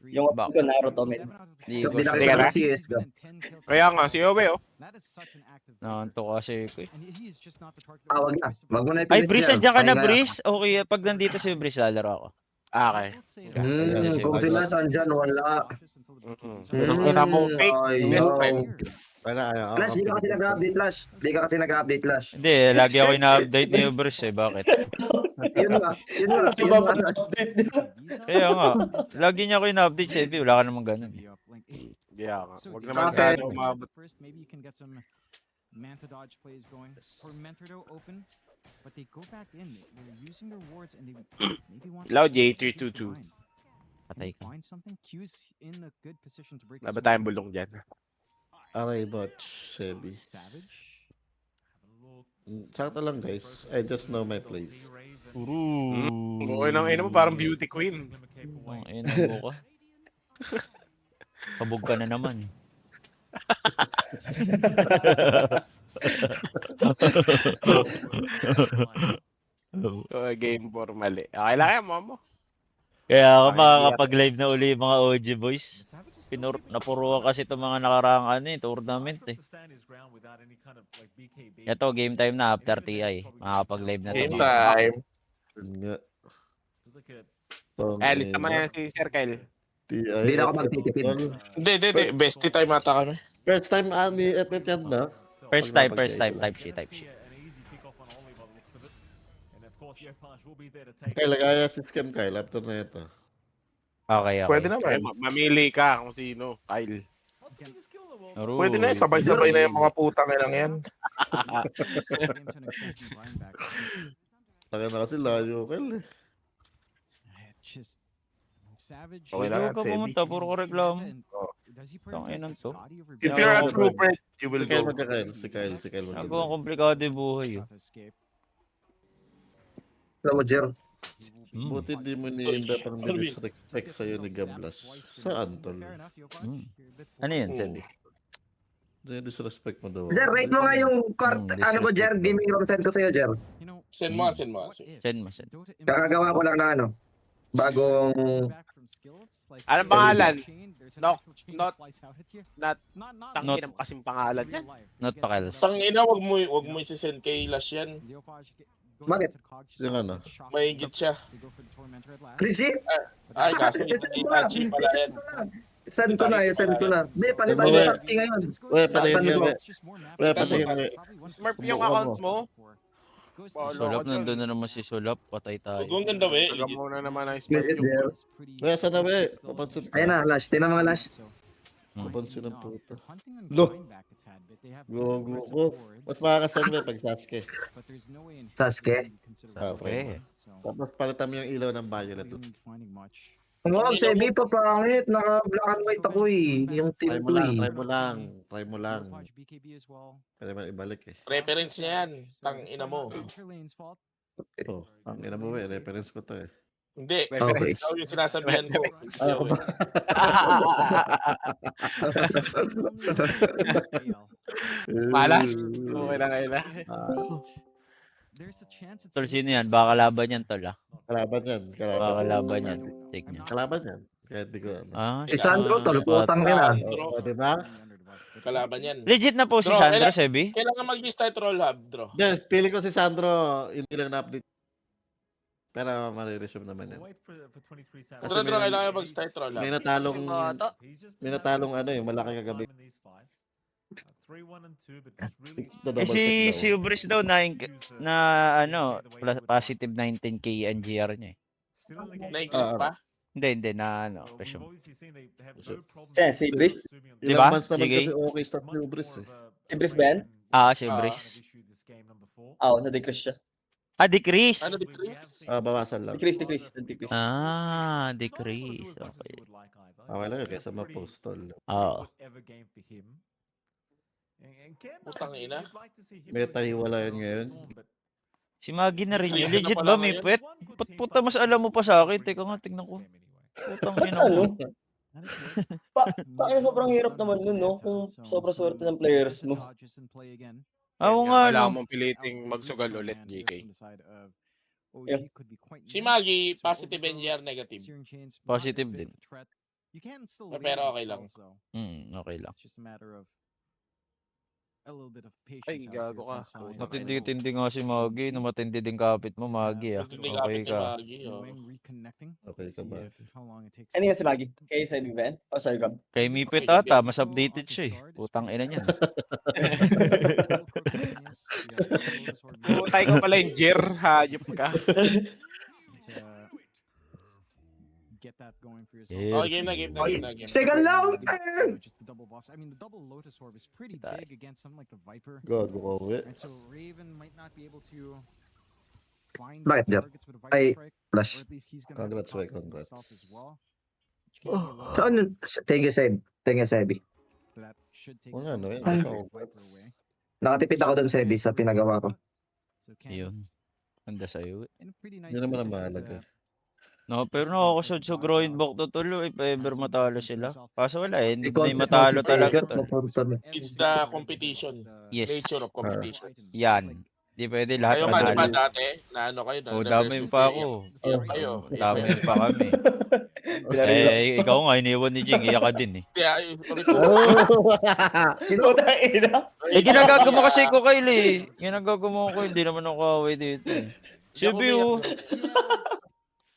S7: Yung
S3: Back.
S7: ko Naruto mid.
S3: Di
S4: Yung
S3: ko
S4: pinakita
S5: Teka
S4: ko
S5: lang.
S4: ng CS ka.
S5: Kaya nga, si Owe, oh.
S1: That is such an active
S3: Nanto kasi ko eh.
S1: and he is just not the target.
S4: Wag na. Wag mo na
S3: Ay,
S4: ipilit
S3: Breeze,
S4: dyan.
S3: nandiyan ka na,
S4: Pahinga.
S3: Breeze? Okay, pag nandito si Breeze, lalaro ako.
S5: Okay.
S4: Kung sila sandyan, wala.
S5: Gusto na mo fake. Best friend.
S2: Wala, ayaw.
S4: Flash, di ka kasi nag-update, Flash. Di ka kasi nag-update, Flash.
S3: Hindi, lagi ako ina-update ni Breeze eh. Bakit?
S4: Yun nga. Yun nga.
S7: Kasi
S4: Yun
S7: ba
S4: nga.
S7: update
S3: Kaya nga, lagi niya ako ina-update sa FB. Wala ka namang ganun.
S5: Yeah, nga.
S1: So,
S5: Huwag
S1: did
S5: naman
S1: you
S4: Okay.
S5: tayo
S1: think
S5: umabot.
S1: first, maybe you can get some Manta dodge plays going. For Mentordo open, but they go back in. They're using their wards and they maybe want
S5: Loud
S1: to
S5: J, 322.
S3: Patay ka.
S1: find something. Q's in a good position to break.
S5: Wala ba tayong bulong dyan?
S2: Aray, bot. Sebi.
S1: Savage.
S2: Sakto lang, guys. I just know my place.
S5: Okay lang, ina mo parang beauty queen.
S3: Ang ina mo ka. Kabog ka na naman.
S5: Game 4 mali. Okay lang yan, mamo.
S3: Kaya ako
S5: Ay,
S3: makakapag-live na uli yung mga OG boys. Napuro kasi itong mga nakaraang tournament eh. Ito, game time na after TI. Makakapag-live na
S5: Game
S3: ito.
S5: time.
S2: Yun nga.
S5: Eh, lista mo yan si Sir Kyle.
S4: Hindi na ako magtitipid.
S5: Hindi. Bestie time ata kami.
S2: First time ni Etnet yan na.
S3: First time. Type sheet.
S2: Kyle, kaya si Scam Kyle after na ito.
S3: Okay.
S5: Pwede naman. Mamili ka kung sino. Kyle.
S3: Aroy.
S5: Pwede na, sabay-sabay na yung mga putang ilang yan.
S2: Taka na kasi layo, Kyle eh.
S1: Just Savage.
S5: Okay lang yan,
S3: Huwag ka
S5: Sebi.
S3: pumunta, puro ka reklamo.
S1: Does he
S3: Tangina
S1: prioritize
S3: to.
S1: Scotty over
S5: If
S1: Bell?
S5: you're a
S3: Yeah.
S5: trooper, you will
S2: Si Kyle
S5: go.
S2: magka-Kyle. Si Kyle
S3: Ako ang
S2: magka-Kyle.
S3: komplikado yung buhay eh.
S1: Not to escape.
S4: Alam mo, Jer.
S2: Buti di mo ni-inda pang disrespect sa'yo ni Gablas. Saan, tol?
S1: Fair enough, Yopaj.
S3: Hmm.
S1: You're a bit
S3: Ano yun,
S1: forward.
S3: Sebi?
S2: Disrespect mo daw.
S4: Jer, rate mo nga yung ano ko, Jer. Gaming room send ko sa'yo, Jer.
S1: You know,
S5: Send
S1: what
S5: mo.
S1: if
S3: Send mo.
S1: Dota
S4: Kakagawa ko lang na ano. Bagong...
S1: back from skills? Like,
S5: Anong
S1: there's
S5: pangalan?
S1: a chain, there's an
S5: Not-
S1: actual chain
S5: not-
S1: that flies out at you.
S5: not-
S1: Not
S5: Tangin ang kasing pangalan
S1: real
S5: yan.
S1: life.
S3: Not
S1: You get
S3: Pakels.
S1: whatever-
S8: Tangina, wag mo isi-send kay Lash yan.
S1: Yopaj get- goes
S4: Bakit?
S1: into COG, just
S2: Yung
S1: gets
S2: ano?
S1: shocked.
S8: Mahigit siya.
S1: They go for the Tormentor at last.
S4: Legit?
S1: But
S8: Ay,
S1: then-
S8: kaso Itachi pala yan.
S4: Send ko na, send ko na. Hindi, palitan mo
S2: Wait.
S4: Satsuki ngayon.
S1: This goes
S2: Wait,
S1: to
S2: pati
S1: Sasano.
S2: yung-
S1: It's just more map
S2: wait,
S1: damage.
S8: pati yung-
S1: Probably one
S5: Smurf
S1: point
S5: yung
S1: four
S5: account
S1: before.
S5: mo?
S3: Sulap, nandun na naman si Sulap. Patay tayo.
S8: Huwag ganda, we.
S5: Taga muna naman ang
S4: Legit,
S5: spike yung
S2: Kaya sana, we. Papansin ka.
S4: Ayun na, Lash. Tingnan mga Lash.
S2: Papansin ng puta. Lo. Gogo ko. Mas makakasan mo pag Sasuke.
S4: Sasuke?
S3: Sasuke.
S2: Tapos palitan mo yung ilaw ng violet.
S4: Wow, Sebi pa pangit. Naka-black and white ako eh. Yung
S2: Try
S4: team
S2: mo
S4: 2
S2: lang,
S4: eh.
S2: try mo lang. Try mo lang. Pwede mo ibalik eh.
S8: Reference niya yan. Tang ina mo.
S2: Oh, ang ina mo eh. Reference ko to eh.
S8: Hindi.
S4: Okay.
S8: Ikaw yung sinasabihan ko.
S2: Ako ba?
S5: Malas. Okay lang kayo na.
S3: Tol, sino yan? Baka kalaban yan, tol, ah.
S2: Kalaban yan.
S3: Baka kalaban yan. Check niya.
S2: Kalaban yan. Kaya di ko ano.
S3: Ah,
S4: Si Sandro, tol. Putang nila.
S2: O, diba?
S8: Kalaban yan.
S3: legit na po si
S8: Bro,
S3: Sandro,
S8: kailan-
S3: Sebi?
S8: Kailangan mag-start roll hub, Dro.
S2: Yes, feeling ko si Sandro, hindi lang na-update. Pero mariresume naman yan.
S8: Dro, Dro, kailangan mag-start roll hub.
S2: May natalong ano eh, malaki kagabi.
S3: Si Ubris daw na ano, positive 19k NGR niya eh.
S8: Na-increase pa?
S3: Hindi na ano, presume.
S7: Siya, si Brice?
S3: Di
S2: Ilang
S3: ba?
S2: months naman
S3: Sige.
S2: kasi okay start ni Ubris eh.
S7: Si Brice ba yan?
S3: Ah, si Ubris.
S7: Oo, na-decrease siya.
S3: Ah, decrease.
S8: Ano, decrease?
S2: Bawasan lang.
S7: Decrease.
S3: Ah, decrease. Okay.
S2: Okay lang yun, kaysa ma-postol.
S3: Oo.
S8: Putang ina.
S2: May tahiwala yun ngayon.
S3: Si Maggie na rin yun.
S8: Decrease na
S3: Legit
S8: pala
S3: ba? May
S8: ngayon?
S3: puwet? Puta, mas alam mo pa sa akin. Teka nga, tignan ko. Putang ina ko.
S7: Bakit sobrang hirap naman nun, no? Kung sobrang swerte ng players mo.
S3: Oo nga,
S5: Kailangan
S3: no.
S5: mong piliting magsugal ulit, GK.
S7: Yeah.
S8: Si Maggie, positive NGR, negative.
S3: Positive din.
S8: Pero okay lang.
S3: Okay lang.
S5: Ay, gago ka.
S3: Matindi-tindi nga si Maggie. No, matindi din kapit mo, Maggie. Ah.
S8: Hindi
S3: Okay
S8: kapit ni
S3: ka.
S8: Maggie, oh.
S2: Okay ka ba?
S7: Ano yan si Maggie? Kay sa ba yan? O sorry, Gab?
S3: Kay Mipet ata, mas updated siya eh. Putang ina niyan.
S5: Putay ko pala yung Jer. Hayop ka.
S1: Get that going for
S3: Yeah.
S8: Oh, game na.
S4: Teka lang!
S1: Just the double box. I mean, the double Lotus Orb is pretty big against something like the Viper.
S2: Gago ka uwi.
S1: And so Raven might not be able to find
S4: Bakit, Jeff?
S1: targets with a Viper
S4: Ay,
S1: Strike, or
S4: Flash.
S1: at least he's gonna
S2: Congrats,
S1: have to
S2: Wei,
S1: target
S2: congrats.
S1: himself as well. Which gives me a lot
S4: So, ano? Thank you, Seb. Thank you, Sebi.
S1: that should take
S2: Wala,
S1: some
S2: no,
S1: of
S2: yan.
S1: the
S2: Ikaw.
S1: Viper away.
S4: Nakatipid ako dun, Sebi, sa pinagawa ko.
S1: So can
S3: Yun. Handa sa'yo.
S1: in a pretty nice
S2: Yun naman ang
S1: position
S2: mahalaga.
S3: No, pero nakakasod sa growing back to tol. If ever matalo sila. Kaso wala eh. Hindi
S4: Ikaw,
S3: may matalo talaga tol.
S8: It's the competition.
S3: Yes.
S8: Nature of competition.
S3: Yan. Di pwede lahat
S8: Kayo nga, di ba
S3: manalo.
S8: dati? Na ano kayo?
S3: O, dami pa ako.
S8: Kayo.
S3: Dami pa kami.
S7: Pinarelax
S3: Eh, ikaw nga, iniwan ni Jing. Iyak ka din eh.
S8: Kaya, ulit ko.
S7: Putang ina.
S3: Eh, ginagago mo kasi ko, Kyle eh. Ginagago mo ko. Hindi naman ako kaway dito eh. Sibi oh.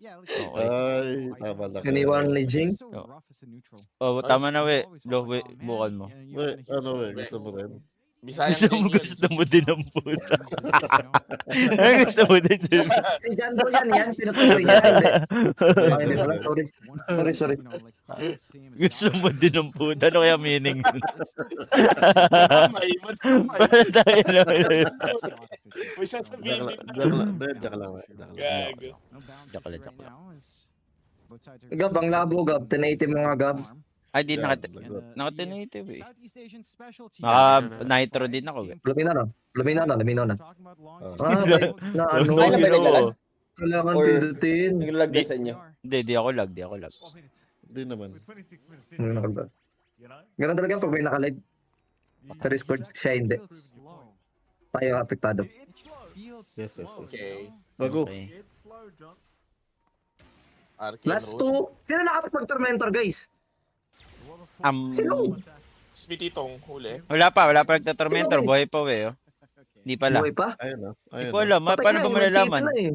S3: Okay.
S2: Ay, tama lang.
S4: Iniwan ni Jing?
S3: Oh, tama na we. We, bukan mo.
S2: We, ano we, gusto mo rin?
S8: Bisaya
S3: Gusto mo din ang puta. Gusto mo din Jim.
S4: Si Jandro yan, tinutuloy niya. Hindi. Ay, hindi pala. Sorry.
S3: Gusto mo din ang puta. Ano kaya meaning nun?
S8: May sasabihin din.
S2: Joke lang.
S8: Gago.
S3: Joke lang.
S4: Gab, ang labo, Gab. 1080 mo nga, Gab.
S3: Ay, di
S2: Yeah,
S3: nakatinative eh.
S1: Naka
S3: Nitro din ako eh.
S4: Lumina na.
S2: Ah,
S4: Na ano,
S7: Ay, na ba nila?
S4: kailangan
S7: Or-
S4: pindutin.
S7: Naglalag din sa inyo.
S3: Hindi, di ako lag.
S2: Di naman.
S4: Ganun talaga pag may nakalive. Sa Discord, siya hindi. Tayo apektado.
S2: Yes.
S8: Okay.
S2: Bago.
S3: Okay.
S8: Arcane
S4: Last
S8: Road.
S4: 2. Sino nakapag-tormentor, guys? Sino?
S8: Smititong huli.
S3: Wala pa nagtatormentor. Buhay pa we oh. Hindi pala.
S4: Buhay pa?
S2: Ayun.
S3: Hindi ko alam.
S4: Patay
S3: Paano
S4: na,
S3: ba
S4: may city
S3: malalaman?
S4: na eh.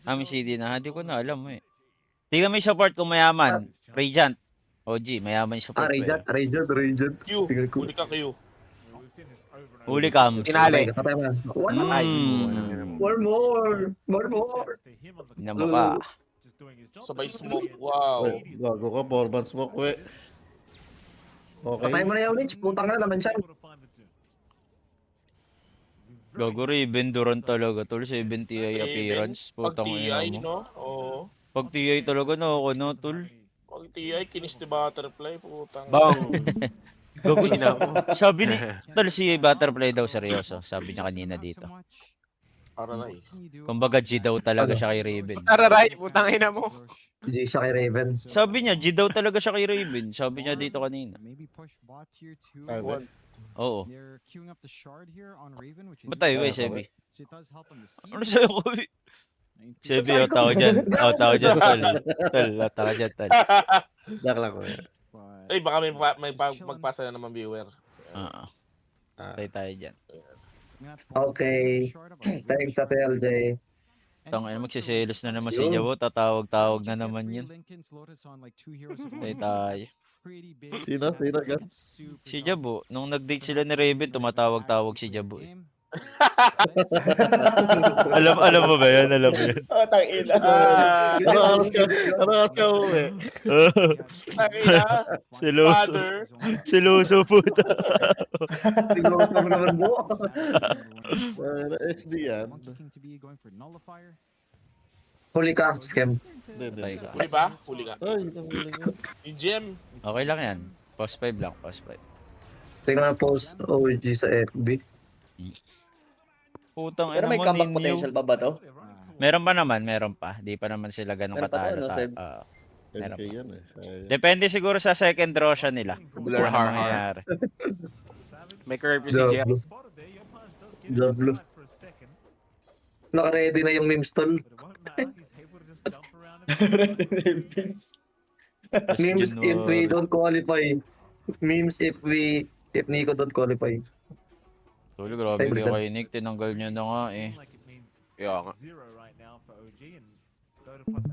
S3: May CD na. Hindi ko na alam eh. Hindi kami support kung mayaman. Radiant. OG, mayaman yung support.
S4: Radiant.
S8: Q.
S4: Tingnan ko.
S8: Huli ka Q.
S6: seen this over and over.
S3: Huli comes.
S5: Tinali.
S4: Patay mo. One more.
S3: Mm.
S4: One more. One more.
S6: For him on the
S3: Ina mo ka.
S6: just doing his job.
S8: Sabay
S6: But
S8: smoke.
S6: immediately,
S8: Wow.
S2: Wait, gago ka, 4-man smoke, we. Okay.
S4: Patay mo na yung Lynch. Putang na naman siya.
S6: able to find the two.
S3: Gago Raven Duran talaga tol. 70 ay appearance.
S8: Pag
S3: Putang ina
S8: TI,
S3: mo.
S8: no? Oo.
S3: Pag TI talaga na ako no tol.
S8: Pag TI, kinis ni Butterfly. Putang.
S5: Bang.
S3: Gago Sabi ni tol si Butterfly daw seryoso. Sabi niya kanina dito.
S8: Aray.
S3: Kumbaga G daw talaga siya kay Raven.
S5: Araray, putang ina mo.
S4: Hindi siya kay Raven.
S3: Sabi niya G daw talaga siya kay Raven. Sabi niya dito kanina.
S1: Maybe push bot tier 2.
S2: Ay,
S8: One.
S3: Oo.
S1: They're queuing up the shard here on Raven, which is
S3: Batay
S2: Ah,
S3: we Sebi.
S1: so it does help on the siege.
S3: Ano sa'yo ko? Sebi o tao dyan. O tao dyan tol. Tol, o tao dyan tol.
S2: Dak lang, we.
S1: But
S8: Ay, baka may magpasa na naman viewer.
S3: Oo.
S2: Ah.
S3: Patay tayo dyan.
S4: Okay. Thanks sa TLJ.
S3: Tang ina magsiselos na naman si Jabo. Tatawag-tawag na naman yun. Patay tayo.
S2: Sino? Sino ka?
S3: Si Jabo, nung nag-date sila ni Raven, tumatawag-tawag si Jabo eh. alam mo ba yan? Alam mo yan?
S7: Oh, tangina.
S2: Ano oras ka uwi?
S8: Tangina.
S3: Seloso.
S8: Father.
S3: Seloso puta.
S4: Siguro sa mga naman mo.
S2: SD yan.
S4: Huli ka, scam.
S2: Hindi.
S3: Patay ka.
S8: Huli ba? Huli ka.
S2: Ay, ang galing yan.
S8: Yung gem.
S3: Okay lang yan. Post 5 lang, post 5.
S4: Tingnan na post OG sa FB.
S3: Putang
S7: Pero
S3: ina
S7: may
S3: mo,
S7: comeback
S3: Ninyo.
S7: potential pa ba to?
S3: Meron pa naman, meron pa. Di pa naman sila ganun
S7: Meron pa
S3: katalo.
S7: to, no, Seb?
S3: Meron
S2: 10K
S3: pa.
S2: yan eh. Kaya-
S3: Depende siguro sa second Roshan nila.
S5: Blur
S3: Kung ano
S5: har.
S3: mangyayari.
S5: May curve si Jeff.
S4: Diablo. Naka-ready na yung meme stall.
S3: Tapos
S4: Memes if we
S3: January.
S4: don't qualify. Memes if Nico don't qualify.
S3: Tuloy, grabe
S4: Ay,
S3: kayo
S4: ulitin.
S3: kay Nick. Tinanggal niya na nga eh.
S5: Kaya nga.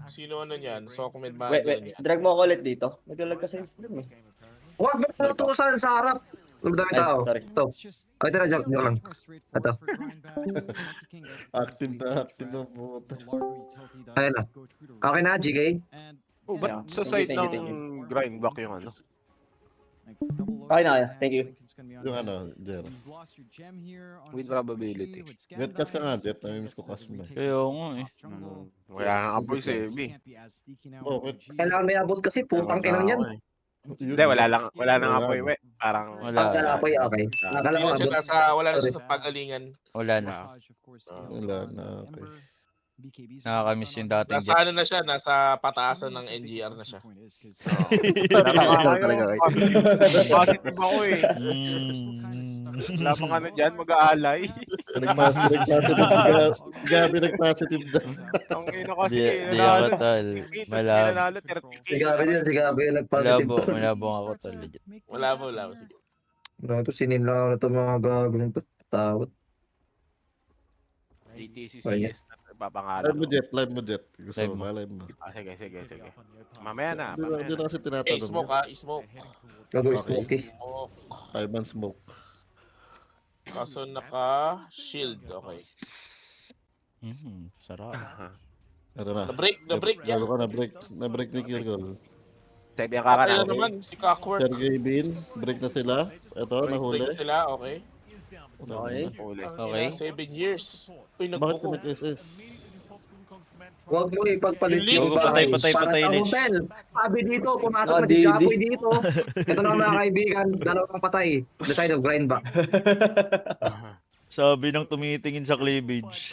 S8: Sino ano niyan? Sockmed
S7: Wait,
S8: manager
S7: wait.
S8: niya.
S7: Drag mo ako ulit dito. Naglalag ka sa stream eh.
S4: Huwag mo tutusan sa harap. Ang dami
S7: Ay,
S4: tao.
S7: sorry.
S4: Ito. Ay, tira, joke lang. Ito.
S2: Active na puta.
S4: Ayun na. Okay na, GK?
S5: Oh, ba't sa side ng grindback yung ano?
S7: Okay na, thank you.
S2: Yung ano, Jer.
S5: With probability.
S2: Get kas ka nga, Jet. Namimiss ko kas mo eh.
S3: Kaya nga eh.
S5: Wala nang apoy si Ebi.
S2: Bakit?
S4: Kailangan may abot kasi putang inang yan.
S5: Hindi, wala nang apoy, we. Parang,
S3: Wala.
S4: Pagka apoy, okay. Akala
S8: Hindi
S4: ko
S8: na siya
S4: abot.
S8: wala na siya
S4: Sorry.
S8: sa pagalingan.
S3: Wala na.
S2: Wala na, okay.
S3: Nakakamiss yung dating
S8: Nasa
S3: Jet.
S8: ano na siya, nasa pataasan ng NGR na siya.
S5: positive ako eh. Wala pang ano dyan, mag-aalay.
S2: Gabi nag-positive dyan.
S5: Ang ino kasi,
S3: Di ako tol. Malabo.
S5: nanalo 30K.
S4: Si Gabi din, si Gabi nagpositive to.
S3: Malabo ako tol. Legit.
S8: Wala po. Sige.
S4: Ano to, sinin lang ako na itong mga gagawin to. Tawad.
S5: ATC
S4: Ayan.
S5: CS na papangalan ko.
S2: Live mo, Jet. Gusto
S3: Live
S2: mo
S3: mo.
S2: ba? Live mo.
S5: Sige. Mamaya na,
S2: Hindi na kasi tinatanong.
S8: Smoke ha, smoke.
S4: Gago
S2: Okay.
S4: smoky.
S8: Smoke.
S2: 5-man smoke.
S8: Kaso naka-shield. Okay.
S3: Sarap.
S2: Ito na.
S8: Na-break yan.
S2: Lalo ka na-break ni Kirgol.
S5: Pwede ang
S8: Kaya
S5: kakalaw.
S8: na naman, si Cockwork.
S2: Sergey Bean, break na sila. Ito, nahuli.
S8: Break sila, okay.
S7: Okay.
S5: Huli.
S3: Okay.
S8: 7 years. Uy,
S2: Bakit ka
S8: nagbuko.
S2: nag-SS?
S4: Huwag mo ipagpalit
S8: Yung
S4: yung
S8: lead.
S4: bahay.
S3: Patay,
S4: Para sa
S3: Lich.
S4: hotel. Sabi dito, pumasok
S7: Ah,
S4: na si
S7: Didi.
S4: Japoy dito. Ito na mga kaibigan, dalawang patay. The side of grindback.
S3: Sabi ng tumitingin sa cleavage.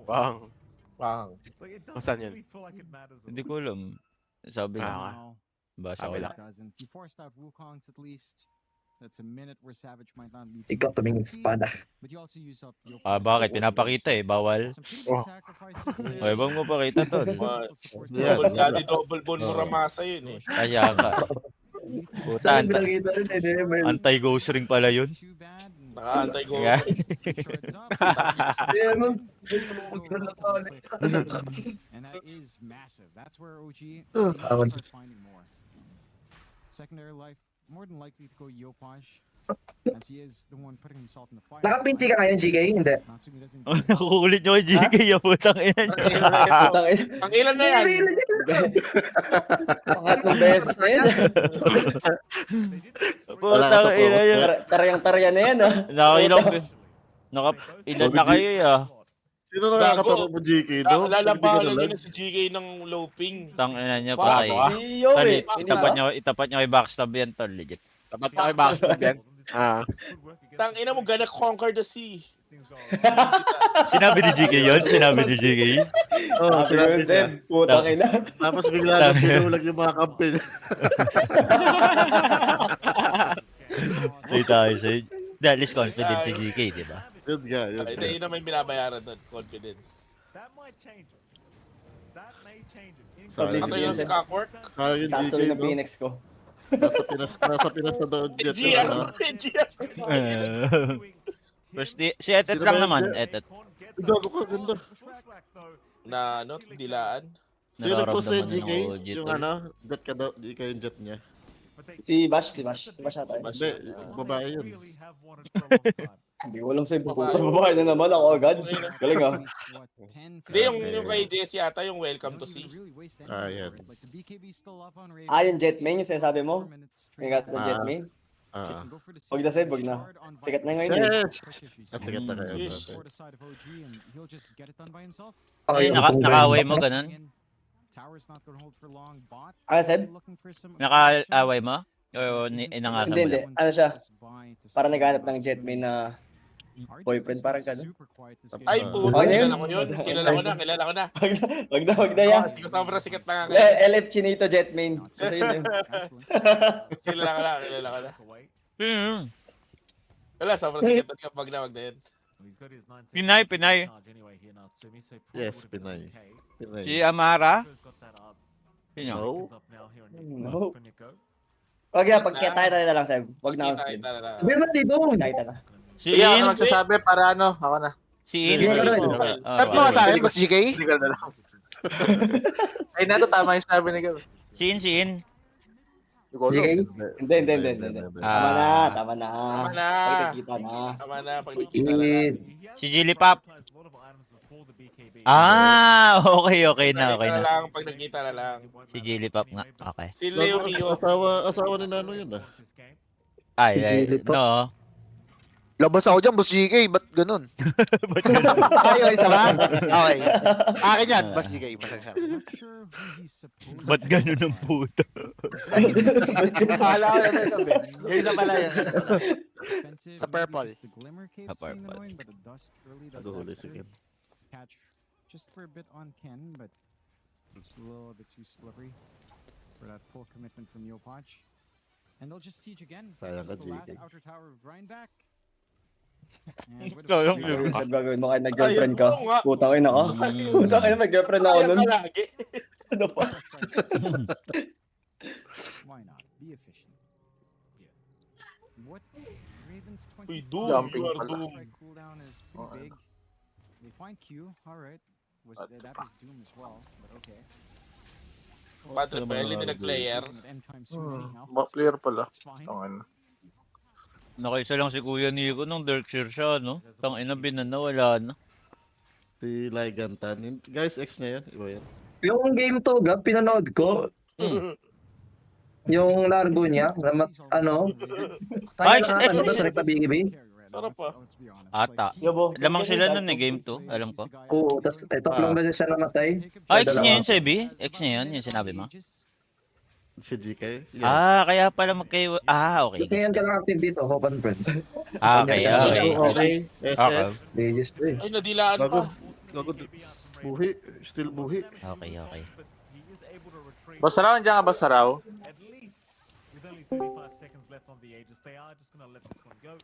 S5: Bang.
S8: Bang.
S5: Saan yun?
S3: Hindi ko alam. Sabi lang.
S5: Ah.
S3: Basa ko
S5: Sabi
S3: lang.
S5: lang.
S1: He forced out Wukongs at least. That's a minute where Savage might not be.
S4: Ikaw tumingin sa espada.
S1: But you also use up your
S3: Bakit? Pinapakita eh. Bawal.
S1: Some pretty big
S5: Oh.
S1: sacrifices there.
S3: Ay, bang mo pakita tol.
S2: Yeah.
S8: Double daddy, double bone Muramasa yun eh.
S3: Kaya ka. Puta,
S4: Saan pinakita rin si Demel?
S3: anti-ghost ring pala yun.
S8: Nakaantay ko.
S3: Kaya-
S4: Demel.
S1: And that is massive. That's where OG
S4: Awan.
S1: start finding more. Secondary life, more than likely to go Yopaj. as he is the one putting himself in the fire.
S4: Nakapinsi ka ngayon, GK? Hindi.
S1: Natsumi doesn't
S3: Nakukulit nyo kay GK, yung putang ina nyo.
S7: Putang ina.
S8: Ang ilan na yan?
S7: Pangatlong beses na yan.
S3: Putang ina nyo.
S7: Taryang-tarya na yan, ah.
S3: Ilan na kayo, ya?
S2: Sino nakakataro mo, GK? No?
S8: Lalabanan nyo na si GK ng low ping.
S3: Tang ina nyo,
S8: Fuck,
S3: patay.
S8: ah.
S7: Si Yowie.
S3: Itapat nyo kay backstab yan, tol, legit.
S5: Tapat na kay Backstop yan.
S8: Tang ina mo, gonna conquer the sea.
S3: Sinabi ni GK yun? Sinabi ni GK?
S2: Oh,
S7: Sabi ko yun, Sen. Putang ina.
S2: Tapos bigla na pinulag yung mga kampi.
S3: Say tayo sa'yo. At least confident si GK, di ba?
S2: Yun nga, yun
S8: Ay,
S2: nga.
S8: yun naman yung binabayaran doon, confidence.
S6: That might change it. That may change it.
S2: Sayang.
S8: Ano yung si Cockwork?
S2: Sayang yung
S7: Taas
S2: GK,
S7: tuloy ng
S2: no?
S7: Phoenix ko.
S2: Nasa Pinas na doon. Jet,
S8: GR!
S2: ano?
S8: GR!
S3: First, si Etet lang naman, Etet.
S2: Gago ka, ganda.
S8: Na, ano, dilaan.
S2: Sino nagpost sa'yo,
S3: Nararamdaman
S2: GK?
S3: ng OG,
S2: Yung
S3: tol.
S2: ano, jet ka daw, di ka yung jet niya.
S7: Si Bash ata.
S2: Hindi, babae yun.
S7: Hindi ko alam sa'yo, pupunta babae na naman ako agad. Galing ah.
S8: Hindi, yung kay Jesse yata, yung welcome to sea.
S2: Ah, yan.
S7: Yung Jetmain yung sinasabi mo? Yung got the Jetmain?
S2: Ah.
S7: Wag na, Seb, wag na. Sikat na ngayon eh.
S2: Yes! At sikat na kayo.
S8: Yes.
S3: Ay, naka-away mo, ganun?
S7: Seb?
S3: Naka-away mo? O inangasan mo
S7: Hindi.
S3: lang?
S7: Ano siya? Para naghanap ng Jetmain na boyfriend, parang gano'n.
S8: Ay, puto,
S7: Okay na yun.
S8: kilala ko yun. Kilala ko na.
S7: Wag na ya.
S8: Kasi sobrang sikat na nga ngayon.
S7: LF Chinito Jetmain. Kasi yun.
S8: Kilala ko na.
S3: Hmm.
S8: Wala, sobrang sikat na kapag na, wag na yun.
S3: Pinay.
S2: Yes, Pinay. Pinay.
S3: Si Amara? Sino?
S2: No?
S7: No. Wag na, pagkita na lang, Seb. Wag na on screen.
S4: Sabi mo, di ba?
S7: Kita na.
S3: Si
S5: Sige, ako
S3: In?
S5: nagsasabi para ano, ako na.
S3: Si In?
S4: Sige,
S3: Si-
S4: Garoy.
S3: Oh,
S5: Cut mo ka sa akin, boss GK?
S6: Legal
S5: na lang. Ay, nato tama yung sabi ni Gab.
S3: Si In?
S4: GK?
S7: Hindi. Tama na. Pagkikita na.
S8: Tama na, pag nakita na.
S3: Si Jilly Pop? Ah, okay na.
S8: Pag nakita na lang.
S3: Si Jilly Pop nga, okay.
S8: Si Leo Mio.
S2: Asawa ni Nano yun ah.
S3: Ay,
S4: Jilly Pop.
S3: no.
S5: Labas ako dyan, boss GK. Ba't ganun? Ay, isa ba? Okay. Akin yan, boss GK. Pasensya.
S3: Ba't ganun ang puto?
S5: Akala ko yan. Yung isa pala yan. Sa purple.
S3: Sa purple.
S2: Duhuli si Ken.
S1: Catch just for a bit on Ken, but it's a little bit too slippery for that full commitment from Neopatch. And they'll just siege again.
S2: Sayang ka,
S1: That's the last
S2: JK.
S1: outer tower of Grindback. And with a
S3: Sayang,
S1: fire-
S7: Seb, gagawin mo kahit nag-girlfriend ka.
S8: Ayun, oo nga.
S7: Putang ina ka. Putang ina, may girlfriend na ako nun.
S8: Kaya lagi.
S7: Ano pa?
S1: Why not? Be efficient. Yes. What Ravens 20
S8: Uy, Doom,
S5: Jumping
S8: you are
S5: pala.
S8: Doom.
S1: cooldown is pretty big. They find Q, alright. That was Doom as well, but okay.
S8: Patrick Bell, hindi nag-player.
S1: Using it anytime soon anyhow.
S5: Player pala.
S1: It's fine.
S5: Ang ano.
S3: Nakaisa lang si Kuya Nico nung Darkseer siya, no? Tangina, binana, wala na.
S2: Si Ligantan. Guys, ex niya yan. Iba yan.
S4: Yung game to, Gab, pinanood ko. Yung largo niya, ano?
S3: Ay,
S4: Tayo
S3: ex-
S4: na select na BKB.
S8: Sarap pa.
S3: Ata.
S7: Yobo.
S3: Lamang sila nun eh, game 2, alam ko.
S4: Oo, tas tatlong beses siya namatay.
S3: Ah, ex niya yun, Sebi? Ex niya yun, yung sinabi mo?
S2: Si GK. Yeah.
S3: Ah, kaya pala magkayo... Ah, okay.
S4: Kaya yan ka lang active dito, Hope and Friends.
S3: Ah, okay.
S2: Okay.
S3: Okay.
S2: SS.
S4: Pages to eh.
S8: Ay, nadilaan
S2: Gago.
S8: pa.
S2: Gago. Buhi. Still buhi.
S3: Okay.
S5: Boss Araw, nandiyan ka, Boss Araw?
S6: At least, with only 35 seconds left on the Aegis, they are just gonna let this one go.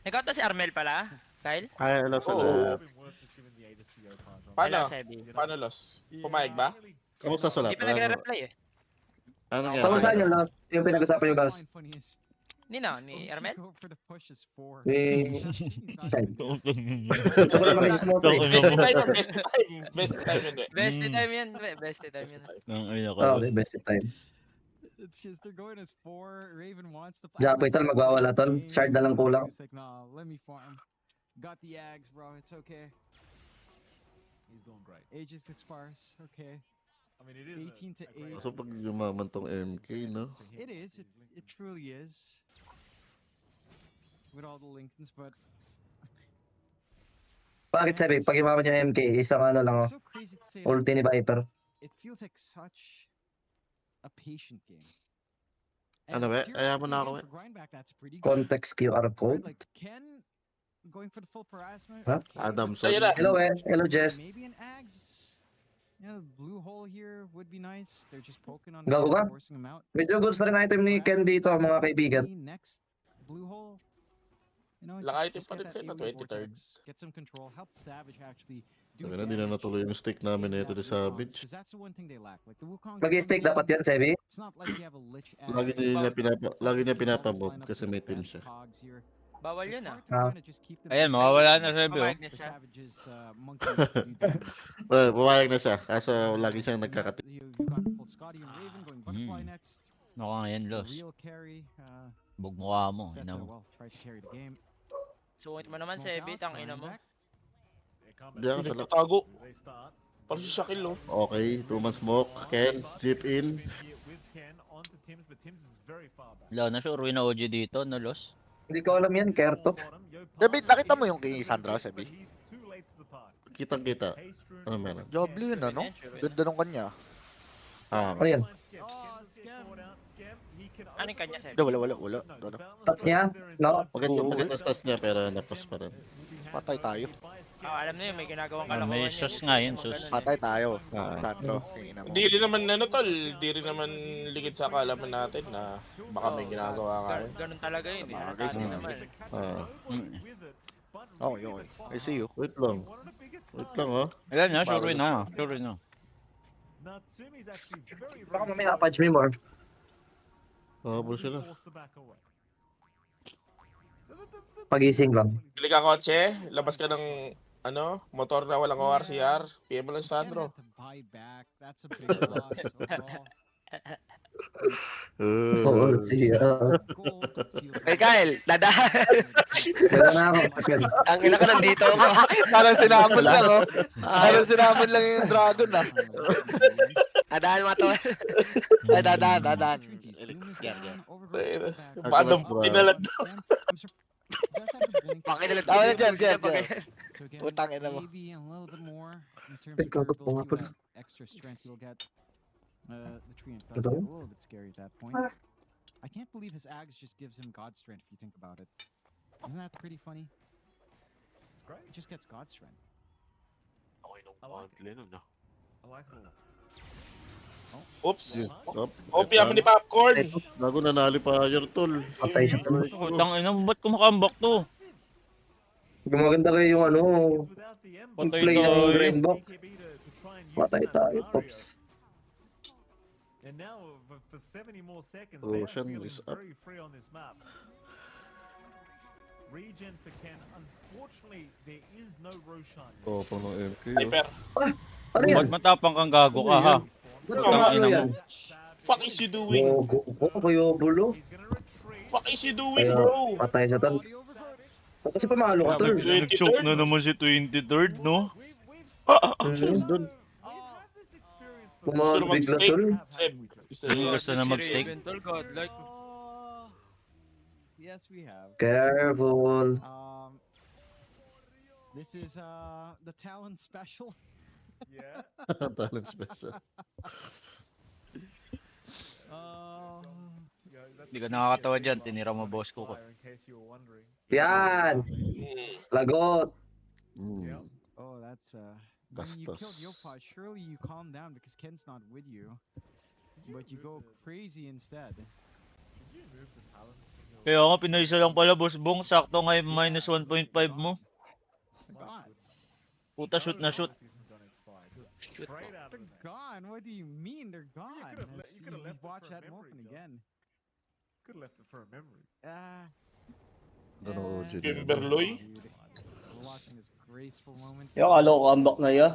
S9: Ikaw to si Armel pala, Kyle?
S2: Ay, alam sa lahat.
S6: Been worth just giving the Aegis to Yopaj.
S8: Paano?
S9: Hello, Sebi.
S8: Paano, Los? Pumayag ba?
S2: Kamusta sa
S9: Hindi
S2: lahat?
S9: pa nagre-reply eh.
S2: Ano
S4: Tama saan
S2: nga?
S4: yung last? Yung pinag-usapan yung gas?
S9: Nino, ni Armel?
S4: Eh,
S3: Gusto
S4: ko lang mag-small trade.
S8: Best time yun, eh.
S9: Best time yan, best time yan.
S3: Ang ina ko.
S4: oh, okay, best of time.
S1: It's just they're going as 4. Raven wants to
S4: Japoy tol, magwawala tol. Shard na lang kulang.
S1: It's like, nah, let me farm. Got the Ags, bro. It's okay.
S6: He's doing great.
S1: Aegis expires. Okay.
S6: I mean, it is
S1: 18 to
S6: a great
S1: 8.
S2: So pag yumaman tong MK, no?
S1: It is. It truly is. With all the Lincolns, but
S4: Bakit sabi, pag yumaman yung MK, isang ano lang oh.
S1: it's so crazy to say.
S4: Ulti ni Viper.
S1: It feels like such a patient game.
S2: Ano ba?
S1: if you're
S2: Ayaw mo na
S1: actually
S2: ako,
S1: going for Grindback, that's pretty good.
S4: Context QR
S1: Right?
S4: code.
S1: Like Ken going for the full harassment.
S4: Huh?
S1: Okay.
S2: Adamson.
S8: Ayun na.
S4: Hello hello Jess.
S1: Maybe an Ags. You know, the blue hole here would be nice. They're just poking on
S4: Gago ka?
S1: forcing him out.
S4: Medyo goods na rin item ni Ken dito mga kaibigan.
S1: The next blue hole. You know,
S8: Ilang item
S1: just
S8: pa
S1: get
S8: rin
S1: that
S8: sila,
S1: AoE
S8: 23rd.
S1: vortex, get some control, help Savage actually do
S2: Sabi na, di na
S1: damage.
S2: natuloy yung stick namin
S1: Take
S2: nito
S1: out
S2: ni
S1: the Wukongs,
S2: Savage.
S1: 'cause that's the one thing they lack. Like the Wukongs
S4: Mag-stake
S1: coming
S4: dapat
S1: in,
S4: yan, Sebi.
S1: it's not like you have a Lich
S2: Lagi
S1: Ag,
S2: niya
S1: it's not
S2: lagi
S1: like
S2: niya
S1: you have all this
S2: pinapamob
S1: lineup
S2: kasi
S1: with
S2: may
S1: the
S2: team
S1: best
S2: siya.
S1: cogs here.
S9: Bawal
S1: So it's
S9: yun ah.
S1: hard to kinda just keep them
S3: Ayan,
S1: busy.
S3: mawawala na Sebi, oh.
S9: Pumayag na
S1: For
S9: siya.
S1: Savage's monkeys to do damage.
S2: Well, pumayag na siya. Kaso lagi siyang
S1: And now
S2: nagkakati.
S1: you've got the full Scotty and Raven going butterfly next.
S3: Naka ngayon,
S1: The
S3: Los.
S1: real carry.
S3: Bugmukha mo.
S1: Sets
S3: Ina
S1: out
S3: mo.
S1: well, tried to carry the game.
S9: Sungit mo naman,
S1: Smoke
S9: Sebi,
S1: out,
S9: tang ina mo.
S1: Grindback.
S6: They're coming.
S2: Diyan ka
S8: Hindi
S2: sa lap.
S8: nagtatago.
S6: They start.
S8: Parang si Shaquille, oh.
S2: Okay, 2-man smoke. Ken, zip in.
S6: Here with Ken onto Tims, but Tims is very far back.
S3: Wala na sure, na OG dito, no, Los?
S4: Hindi ko alam yan, Kertop.
S5: David, nakita mo yung kay Sandra, Sebi?
S2: Kitang-kita. Ano meron?
S5: Jobly yun, ano? Ganda nung kanya.
S2: Ah,
S4: Ano yan?
S9: Ano yung kanya, Sebi?
S5: Wala.
S4: Stats niya? No?
S2: maganda stats niya pero napos pa rin.
S5: Patay tayo.
S9: Alam na yun, may ginagawang
S3: Ah,
S9: kalokohan
S3: may
S9: yun.
S3: sus nga yun, sus.
S9: Ganun eh.
S5: Patay tayo.
S2: Ah.
S5: Sandro. Tingnan mo.
S8: Hindi rin naman ano tol, hindi rin naman ligid sa kaalaman natin na baka may ginagawa ka.
S9: Ganun talaga yun eh.
S5: Mga guys,
S9: Natin
S5: mga
S9: naman.
S2: Ah,
S5: Oh, yun. I see you.
S2: wait lang. Wait lang, oh.
S3: Ayan na, sure na. Sure na.
S4: Baka mamaya punch me more.
S2: Habol sila.
S4: Pagising lang.
S8: Bili ka kotse, labas ka ng ano, motor na walang ORCR, PM mo lang sa Sandro.
S1: To buy back, that's a big loss overall.
S4: Oo, siya.
S1: Gold feels
S9: Hey
S1: like-
S9: Kyle, dada.
S4: Wala na ako. Ken.
S9: Ang ina ko nandito ako.
S5: Parang sinamon lang, oh. Parang sinamon lang yung dragon, ah.
S9: Adaan mo to.
S5: Ay, dadaan.
S1: Opportunities. Doom is
S5: Yan,
S1: down, Overgrowth is back.
S8: Paano
S2: Bro.
S8: tinalad?
S1: I'm sur- does have the blink.
S9: Pakinalag
S5: Tama na dyan.
S1: So again,
S5: Putang ina mo.
S1: maybe a little bit more in terms
S4: Ay,
S1: of
S4: gagot mo nga
S1: durability,
S4: pala.
S1: what extra strength you'll get. The tree and
S4: Ito?
S1: a little bit scary at that point. I can't believe his Ags just gives him God strength if you think about it. Isn't that pretty funny?
S6: It's great.
S1: He just gets God strength.
S6: I like it. I like it all.
S8: Oops.
S2: Up.
S8: OP yaman ni Popcorn.
S2: Bago nanali pa higher tol.
S4: Patay siya.
S3: Putang ina mo, ba't kumakambak to?
S4: Gumaganda kayo yung ano.
S6: Without the ember,
S4: Yung
S3: Patay
S4: play ng
S3: tayo.
S4: Grindback.
S6: BKB to try and use
S4: Patay
S6: that
S4: tayo,
S6: scenario.
S4: Pops.
S6: And now, for 70 more seconds,
S2: Oh,
S6: they are
S2: Shen
S6: feeling
S2: is up.
S6: very free on this map. Regen for Ken. Unfortunately, there is no Roshan. yet.
S2: Oh, pang ng MK.
S8: Hyper.
S4: Ano yan?
S3: Ba't matapang kang gago ka, ha?
S4: Ba't
S8: Tama,
S4: ano
S3: ina mo.
S4: yan?
S8: Fuck is you doing?
S4: Gogo ko, kayo bulo.
S6: He's gonna retreat.
S8: Fuck is you doing,
S4: Kaya
S8: bro?
S4: patay siya tol.
S1: Body overgrowth.
S4: Kasi pamalo ka tol.
S3: Nag-choke na naman si 23rd, no?
S6: We've
S2: Dun.
S6: had this experience before.
S4: Pumalo bigla tol.
S8: Seb, gusto
S3: Yung
S8: niya.
S3: gusto na mag-stake.
S1: Oh, yes, we have.
S4: Careful.
S1: This is the Talon special.
S6: Yeah.
S2: Talent special.
S6: Yeah, that's
S3: Hindi ka
S6: the
S3: nakakatawa
S6: PTSD
S3: dyan,
S6: last
S3: tinira mo
S6: time
S3: boss ko ko.
S6: fire, in case you were wondering.
S4: Yan.
S8: Hmm.
S4: Lagot.
S6: Yeah.
S1: Oh, that's when you killed Yopaj, surely you calm down because Ken's not with you. But you go crazy instead.
S6: Did you move the talent?
S3: Kaya nga, pinaysa lang pala, boss Bong. Sakto nga yung minus 1.5 mo.
S1: They're gone.
S3: Puta, shoot na shoot.
S1: They're gone. What do you mean they're gone?
S6: could've le-
S1: That's-
S6: you could've left it
S1: watch
S6: for a
S1: that
S6: memory,
S1: open
S6: John.
S1: again.
S6: Could have left it for a memory.
S2: Ganun OG din.
S8: Kimberloy?
S1: Dude. We're watching this graceful moment.
S7: Yung akala ko comeback na yan.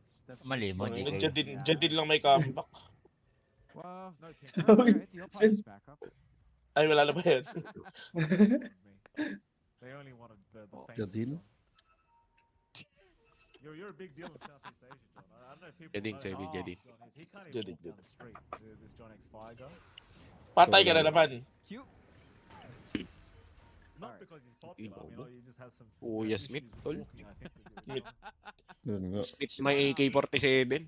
S1: Steps
S3: Mali mo,
S1: forward.
S3: di
S8: Diyan din lang may comeback.
S1: Well,
S6: No, King.
S1: alright, the Opal is back up.
S8: Ay, wala na ba yan?
S6: They only wanted the famous
S2: Jadil?
S6: John. You're a big deal in Southeast Asia, John. I don't know if people
S9: Jadil,
S6: know
S9: sabi,
S6: how
S9: Jadil.
S6: John is. He can't
S8: Jadil,
S6: even walk down the street. This John X Fire guy.
S8: Patay ka na naman.
S1: Cute.
S6: Not
S1: Alright.
S6: because he's popular. I mean, he just has some.
S9: Oh, yes, Smith,
S6: issues
S9: tol.
S6: with walking, I think, with his-
S2: Yun nga.
S9: Smith may AK-47.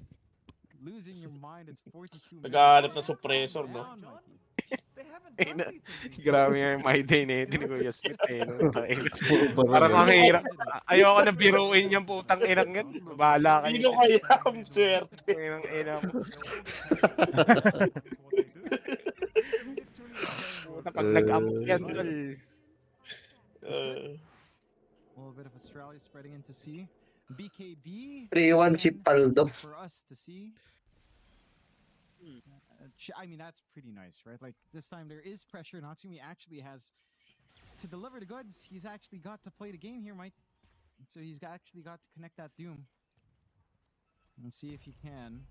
S1: Losing your mind, it's 42 minutes.
S8: Naghahanap ng suppressor, no?
S1: Down, Mikey.
S6: They haven't
S9: Eh,
S6: done
S9: na-
S6: anything. these
S9: Grabe
S6: days.
S9: nga yung my day na ito ni Kuya Smith eh. No?
S2: Parang
S9: Parang ang hirap. Ayoko na biruin yung putang inang yan. Bahala kayo.
S8: Sino kaya ang swerte?
S9: Inang ina mo. Puta, pag nag-amok yan, tol.
S8: Uh,
S1: A little bit of Australia spreading into C. BKB
S4: 3-1 chip Paldo.
S1: for us to see. I mean, that's pretty nice, right? Like this time there is pressure. Natsumi actually has to deliver the goods. He's actually got to play the game here, Mike. So he's actually got to connect that Doom. Let's see if he can.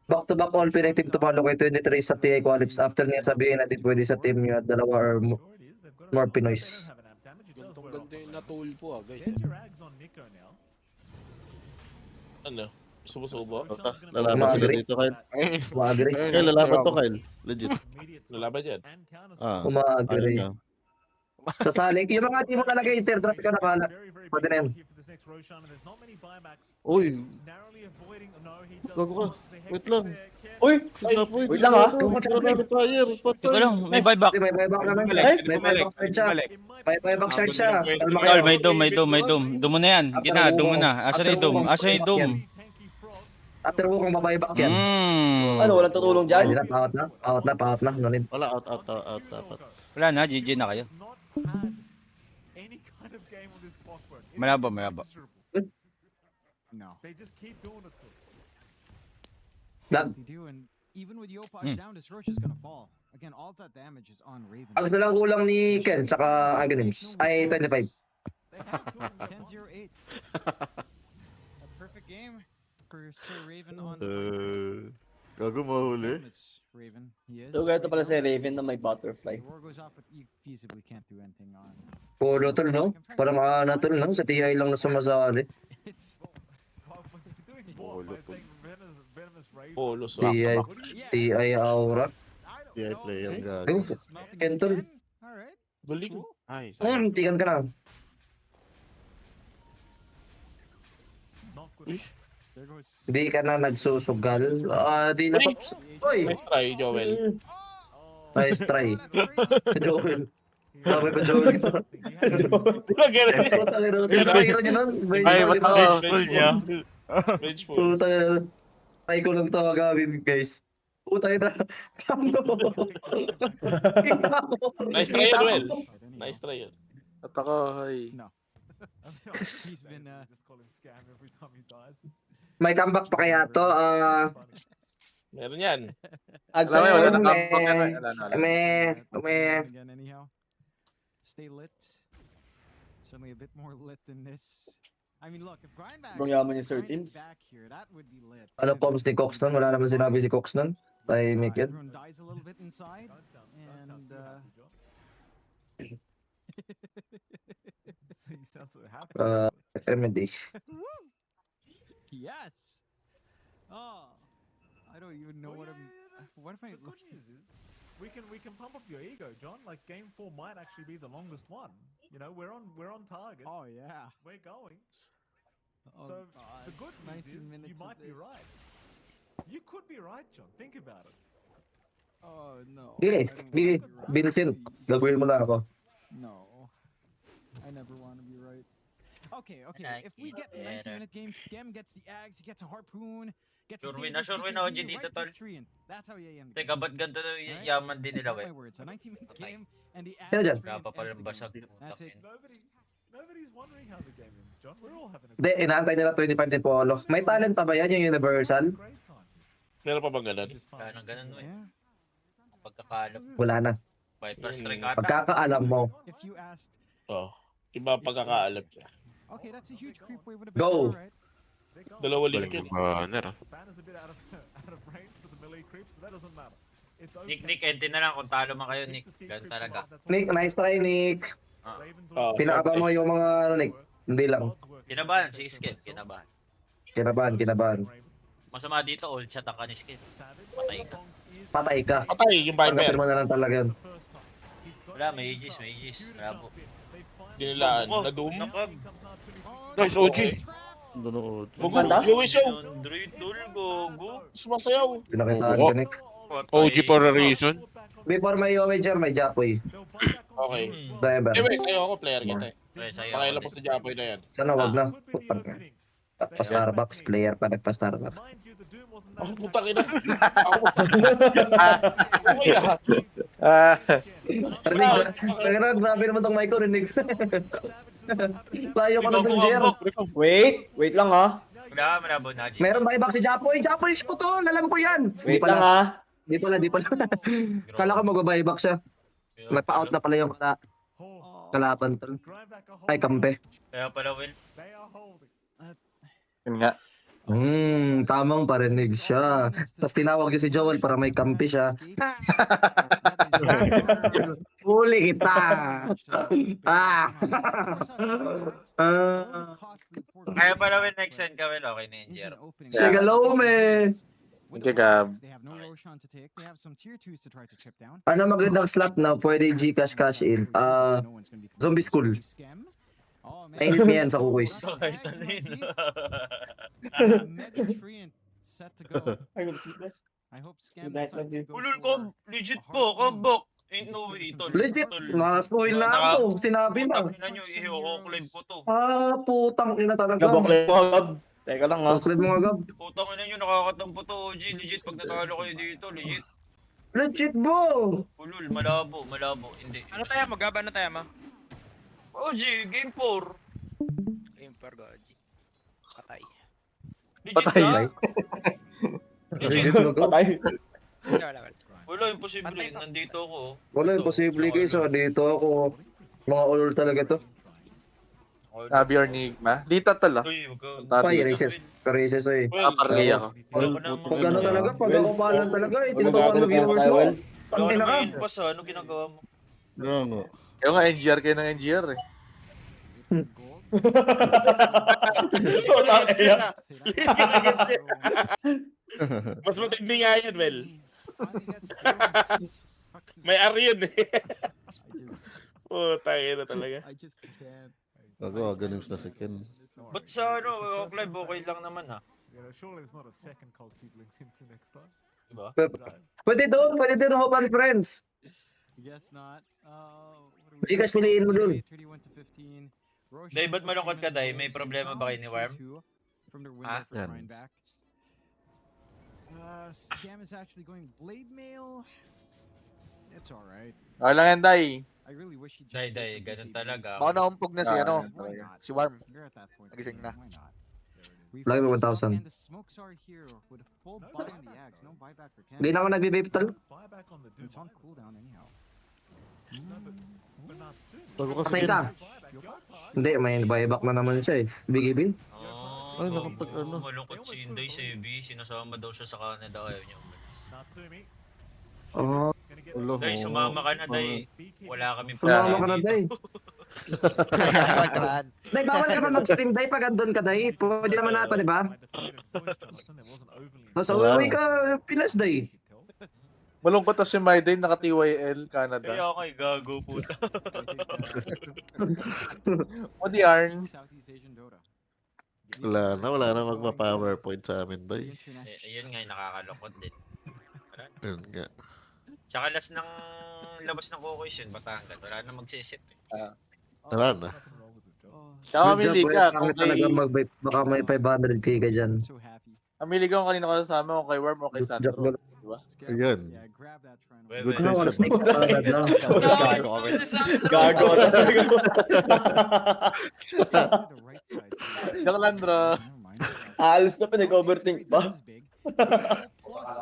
S4: Back-to-back all Pinay team tumalo kay 23 sa TA Qualips after niya sabihin na di pwede sa team niya dalawa or more Pinoys.
S9: Ganda yung natulpo guys.
S6: There's your ags on Nico now.
S8: ano? Subo-subo?
S2: Lalaban sila
S4: Umagri.
S2: dito, Kyle.
S4: Umagri.
S2: Kyle, lalaban to, Kyle. Legit.
S8: Lalaban yan.
S2: Ah,
S4: Umagri.
S2: ayun na.
S4: Sa salik, yung mga di mo talaga interdrop ka na kala. Pwede na yun.
S2: Uy, gago ka. Wait lang.
S7: Uy!
S2: Wait
S7: Wait lang, ha?
S2: Fire,
S3: Teka lang, may buyback.
S4: May buyback naman.
S7: Nice.
S4: May buyback shot siya. May buyback shot siya. Kalma
S3: Tol,
S4: kayo.
S3: may dome, may dome, may dome. Dome mo na yan. Gina, dome mo na. Asan yung dome? Asan yung dome?
S4: After mo kung mabuyback yan.
S7: Ano, walang tutulong dyan?
S4: Hindi na, paot na. Paot na, paot na. No need.
S2: Wala, out. Dapat.
S3: Wala na, GG na kayo. Malabo, malabo.
S1: No.
S6: They just keep doing it to him.
S4: Lag.
S1: They do, and even with Yopaj down, this Roche is gonna fall. Again, all that damage is on Raven.
S4: Ang gusto lang kulang ni Ken, tsaka Agonims, ay 25.
S1: They have to him 10-0-8. A perfect game for Sir Raven on
S2: Gago mahuli.
S1: famous Raven. He is.
S7: So, ganito pala si Raven na may butterfly.
S1: The war goes up, but you feasibly can't do anything on.
S4: Puro tol, no? Parang tol, no? Sa TI lang na sumasali.
S1: It's
S6: But they're doing what? By saying venomous rage?
S8: Polo so.
S4: TI,
S6: What do you-
S4: TI Aura.
S1: I don't
S2: TI
S1: know,
S2: player,
S1: man.
S2: gago.
S1: Just melting
S4: Kentol.
S1: again? All right.
S8: Galing.
S9: Ay,
S4: Tigan ka na.
S6: Not good.
S1: There goes.
S4: Di ka na nagsusugal. Di na paps. Uy!
S8: Nice try, Joel.
S6: Oh,
S4: Nice try.
S1: Oh, that's crazy.
S4: Joel. Sabi pa Joel ito.
S8: Ganun.
S4: Puta ka na. Sino hero niya nun?
S2: Ay, mata-
S3: Full niya.
S8: Vengeful.
S4: Puta ka na. Try ko lang to gawin, guys. Puta ka na. Kando.
S8: Nice try, Joel. Nice try yun.
S9: At ako, ay.
S1: He's been,
S6: just call him scam every time he dies.
S4: May comeback pa kaya to?
S8: Meron yan.
S7: Agso,
S9: Wala na,
S4: may-
S9: wala na.
S1: Again, anyhow. Stay lit. Certainly a bit more lit than this. I mean, look, if Grindback
S7: Sobrang yaman niya, Sir
S1: Grinding
S7: Teams.
S1: back here, that would be lit.
S4: Ano comms ni Cox nun? Wala naman sinabi si Cox nun. Tayo make it.
S1: Everyone dies a little bit inside.
S6: Don't sound
S1: And,
S6: too happy, John. You sound so happy.
S4: Remedy.
S1: Yes. Oh, I don't even know
S6: Well,
S1: what I'm. What am I
S6: The good
S1: looking?
S6: news is we can pump up your ego, John. Like game 4 might actually be the longest one. You know, we're on target.
S1: Oh yeah.
S6: We're going.
S1: Oh,
S6: So
S1: God.
S6: the good news
S1: 19
S6: is
S1: minutes
S6: you
S1: of
S6: might be
S1: this.
S6: right. You could be right, John. Think about it.
S1: Oh no.
S4: Bili,
S1: I don't
S4: Bili,
S1: wanna be right.
S4: Vincent.
S1: Please.
S4: Gagawin mo na ako.
S1: No. I never want to be right. Okay, okay.
S3: I
S1: If we get a
S3: get it.
S1: 19-minute game, Skem gets the Ags, he gets a harpoon, gets
S3: Sure
S1: a
S3: win na,
S1: Davis,
S3: sure win
S1: BKB,
S3: ako dyan dito,
S1: right
S3: tol.
S1: victory, and that's how you end the
S3: Teka,
S1: game.
S3: ba't ganito na
S1: Alright?
S3: yaman din nila,
S1: Mark
S3: we?
S1: my words, a 19-minute
S3: Okay.
S1: game, and the
S4: Sino
S1: Ags
S4: dyan?
S1: train
S3: Kapa pala
S1: ends
S3: ng
S1: the
S3: basag.
S1: game. That's it.
S6: Nobody's wondering how the game ends, John. We're all having a
S4: Hindi, inaantay nila 25 din Polo. May talent pa ba yan yung Universal?
S6: great time.
S8: Meron pa bang ganun?
S6: This
S3: Kaya
S6: final
S3: nang ganun,
S6: season.
S3: we.
S1: Yeah.
S3: Pagkakalap.
S4: Wala na.
S3: Viper strike ata.
S4: Pagkakaalam mo.
S1: If you asked,
S8: Oh. Iba ang pagkakaalam niya.
S1: okay, that's a huge creep wave with a
S4: Go.
S1: big right?
S8: Dalawa link yun.
S9: Banner.
S6: Ban is a bit out of out of range for the melee creeps, but that doesn't matter. It's okay.
S3: Nick, ente na lang kung talo man kayo, Nick. Ganun talaga.
S4: Nick, nice try, Nick.
S8: Oh,
S4: Pinakaba mo yung mga Nick. Hindi lang.
S3: Kinabahan, si Skin. Kinabahan.
S4: Kinabahan.
S3: Masama dito, all chat ang kaniskin. Patay ka.
S4: Patay ka.
S8: Patay yung
S4: Tanggapin
S8: Viper.
S4: mo na lang talaga yun.
S3: Wala, may Aegis. Bravo.
S8: Dinilaan. Na-doom.
S3: Nakag.
S9: Nice, OG.
S2: Doon
S7: Banda?
S8: Yung show.
S3: Android tool, gogo.
S8: Sumasayaw.
S4: Pinakitaan
S9: Oo.
S4: ka, Nick.
S9: OG for a reason.
S4: Before may Owejer, may Japoy.
S8: Okay.
S4: Driver.
S8: Anyway, sa'yo ako player kita eh.
S3: Okay, sa'yo
S8: Pakailan
S3: ako
S8: po sa Japoy na yan.
S4: Sana wag na. Putang na. Pa-Starbucks, player pa nagpa-Starbucks.
S8: Ako putang ina. Ako. Okay ah.
S4: Pero grabe naman tong mic ko, rinig. Layo ko na dun, Jer.
S7: Wait lang ha.
S3: Malabo, Naji.
S4: Meron buyback si Japoy. Japoy, shoot to. Alam ko yan.
S7: Wait lang ha.
S4: Di pala. Kala ko mag-buyback siya. Nagpa-out na pala yung kalaban tol. Ay, kampe.
S3: Kaya pala, Will.
S9: Yun nga.
S4: Tamang parinig siya. Tapos tinawag niya si Joel para may kampi siya. Huli kita.
S3: Kaya pala, Will, next send ka, Will. Okay na yun, Jer.
S4: Sigalome.
S9: Gagab.
S1: They have no Roshan to take. They have some tier 2s to try to chip down.
S4: Ano magandang slot na pwede Gcash cash in? Zombie School.
S1: Oh, man.
S4: Mainit niya yan sa kukuis.
S3: Okay, tanin.
S1: Set to go. I hope Scam
S7: Good night,
S1: decides to go
S3: Ulul
S1: for
S3: ko, legit po, kambok. Ain't no way, tol.
S4: Legit,
S3: Tol.
S4: na-spoil na ako. Sinabi na.
S3: Putang ina nyo, i-ho-clip ko to.
S4: Putang ina talaga.
S7: Gabok mo agad. Teka lang ha.
S4: Clip mo agad.
S3: Putang ina nyo, nakakatampo to, OG. Legit, pag natalo kayo dito, legit.
S4: Legit bro.
S3: Ulul, malabo. Hindi.
S9: Ano tayo mo? Gaba na tayo mo?
S3: OG, game 4.
S9: Game for God. Patay.
S3: Legit
S7: Patay.
S3: na.
S4: Legit
S3: Legit.
S4: bro.
S7: Patay.
S9: Wala.
S3: Wala, imposible. Nandito ako.
S4: Wala, imposible guys. Dito ako. Mga ulol talaga to.
S9: Sabi or Enigma. Dito tala.
S3: Uy, wag ka.
S4: Pay, races. Races oy.
S9: Kaparli ako.
S4: Pag ano talaga, pag ako balan talaga, tinutukan mo
S7: Magagalit
S4: viewers
S7: ka,
S4: mo.
S7: Will.
S4: Ang ina ka.
S3: Ano pa sa ano ginagawa mo?
S2: nga.
S9: Yung nga NGR kayo ng NGR eh.
S8: Mas matindi nga yan, Well. May R yun eh. Tayo na talaga.
S1: I just can't.
S2: Ganun sa second.
S3: Ba't sa ano, Clive, okay lang naman ha?
S6: Surely there's not a second cult siblings into next time.
S3: Diba?
S4: Pwede doon Hope and Friends.
S1: Guess not.
S4: Gcash piliin mo dun.
S1: 31 to 15. Roshan
S3: Day, ba't
S1: still
S3: malungkot ka, Day?
S1: coming
S3: May
S1: in
S3: problema ba kayo ni Worm?
S1: 2-2 From their
S3: Ah?
S1: window for
S2: Yan.
S1: Ryan back. Scam is actually going blade mail. It's alright.
S9: Okay lang yan, Day.
S1: I really wish he just
S3: Day,
S1: said
S3: Day,
S1: the
S3: ganun
S1: BKB.
S3: talaga.
S5: Ako naumpog na si ano,
S1: Why not?
S5: si Worm.
S1: You're at that point.
S5: Nagising na.
S1: Why not? We've
S4: Lagi mo
S1: got the
S4: 1,000.
S1: stock and the smokes are here with a full buy on the axe. No buyback for Ken.
S4: Hindi na ako nagbe-vape tol.
S6: Buyback on the Doom.
S1: It's on cooldown anyhow.
S6: But not soon.
S2: Bago kasi
S4: Patay ka. Hindi, may buyback na naman siya eh. BKB.
S2: Ay, nakapag ano.
S3: Malungkot si Inday, Sebi. Sinasama daw siya sa Canada. Ayaw niya umalis.
S6: Natsumi.
S4: Oh,
S6: Gonna get
S2: Ulo.
S3: Day, sumama ka na, Day. Wala kami
S4: sumama ka na day.
S5: Naman.
S4: Day, bawal ka pa mag-stream day pag andun ka day. Pwede naman nata, di ba? Tapos uwi ka, Pinas day.
S9: Malungkot na si Maiden, naka-TYL, Canada.
S3: Kaya ako gago, puta.
S9: O di Arn.
S1: Southeast Asian Dota.
S2: Wala na magpa-powerpoint sa amin, day.
S3: Ayun nga, nakakalungkot din.
S2: Yun nga.
S3: Tsaka last ng labas ng Kokoys yun, Batangas. Wala na magsisit.
S2: Wala na.
S9: Tsaka
S4: Good job,
S9: mamili
S4: boy.
S9: ka.
S4: Pangit talaga mag-vape. Baka may 500k ka dyan.
S1: So happy.
S9: Mamili ka kung kanino ka kasama, kung kay Worm o kay
S4: Good job,
S9: Sandro.
S4: boy.
S9: Diba?
S1: Scam.
S2: Ayan.
S1: Yeah, grab that shrine.
S3: Wait,
S2: Good
S3: wait.
S4: Ano,
S2: question.
S4: snakes ka agad, no?
S5: Gago kami.
S7: Gago ka talaga.
S1: The right side.
S9: Joke lang, bro.
S1: Never mind.
S7: Alos na pinag-overthink pa.
S1: This is big. Plus,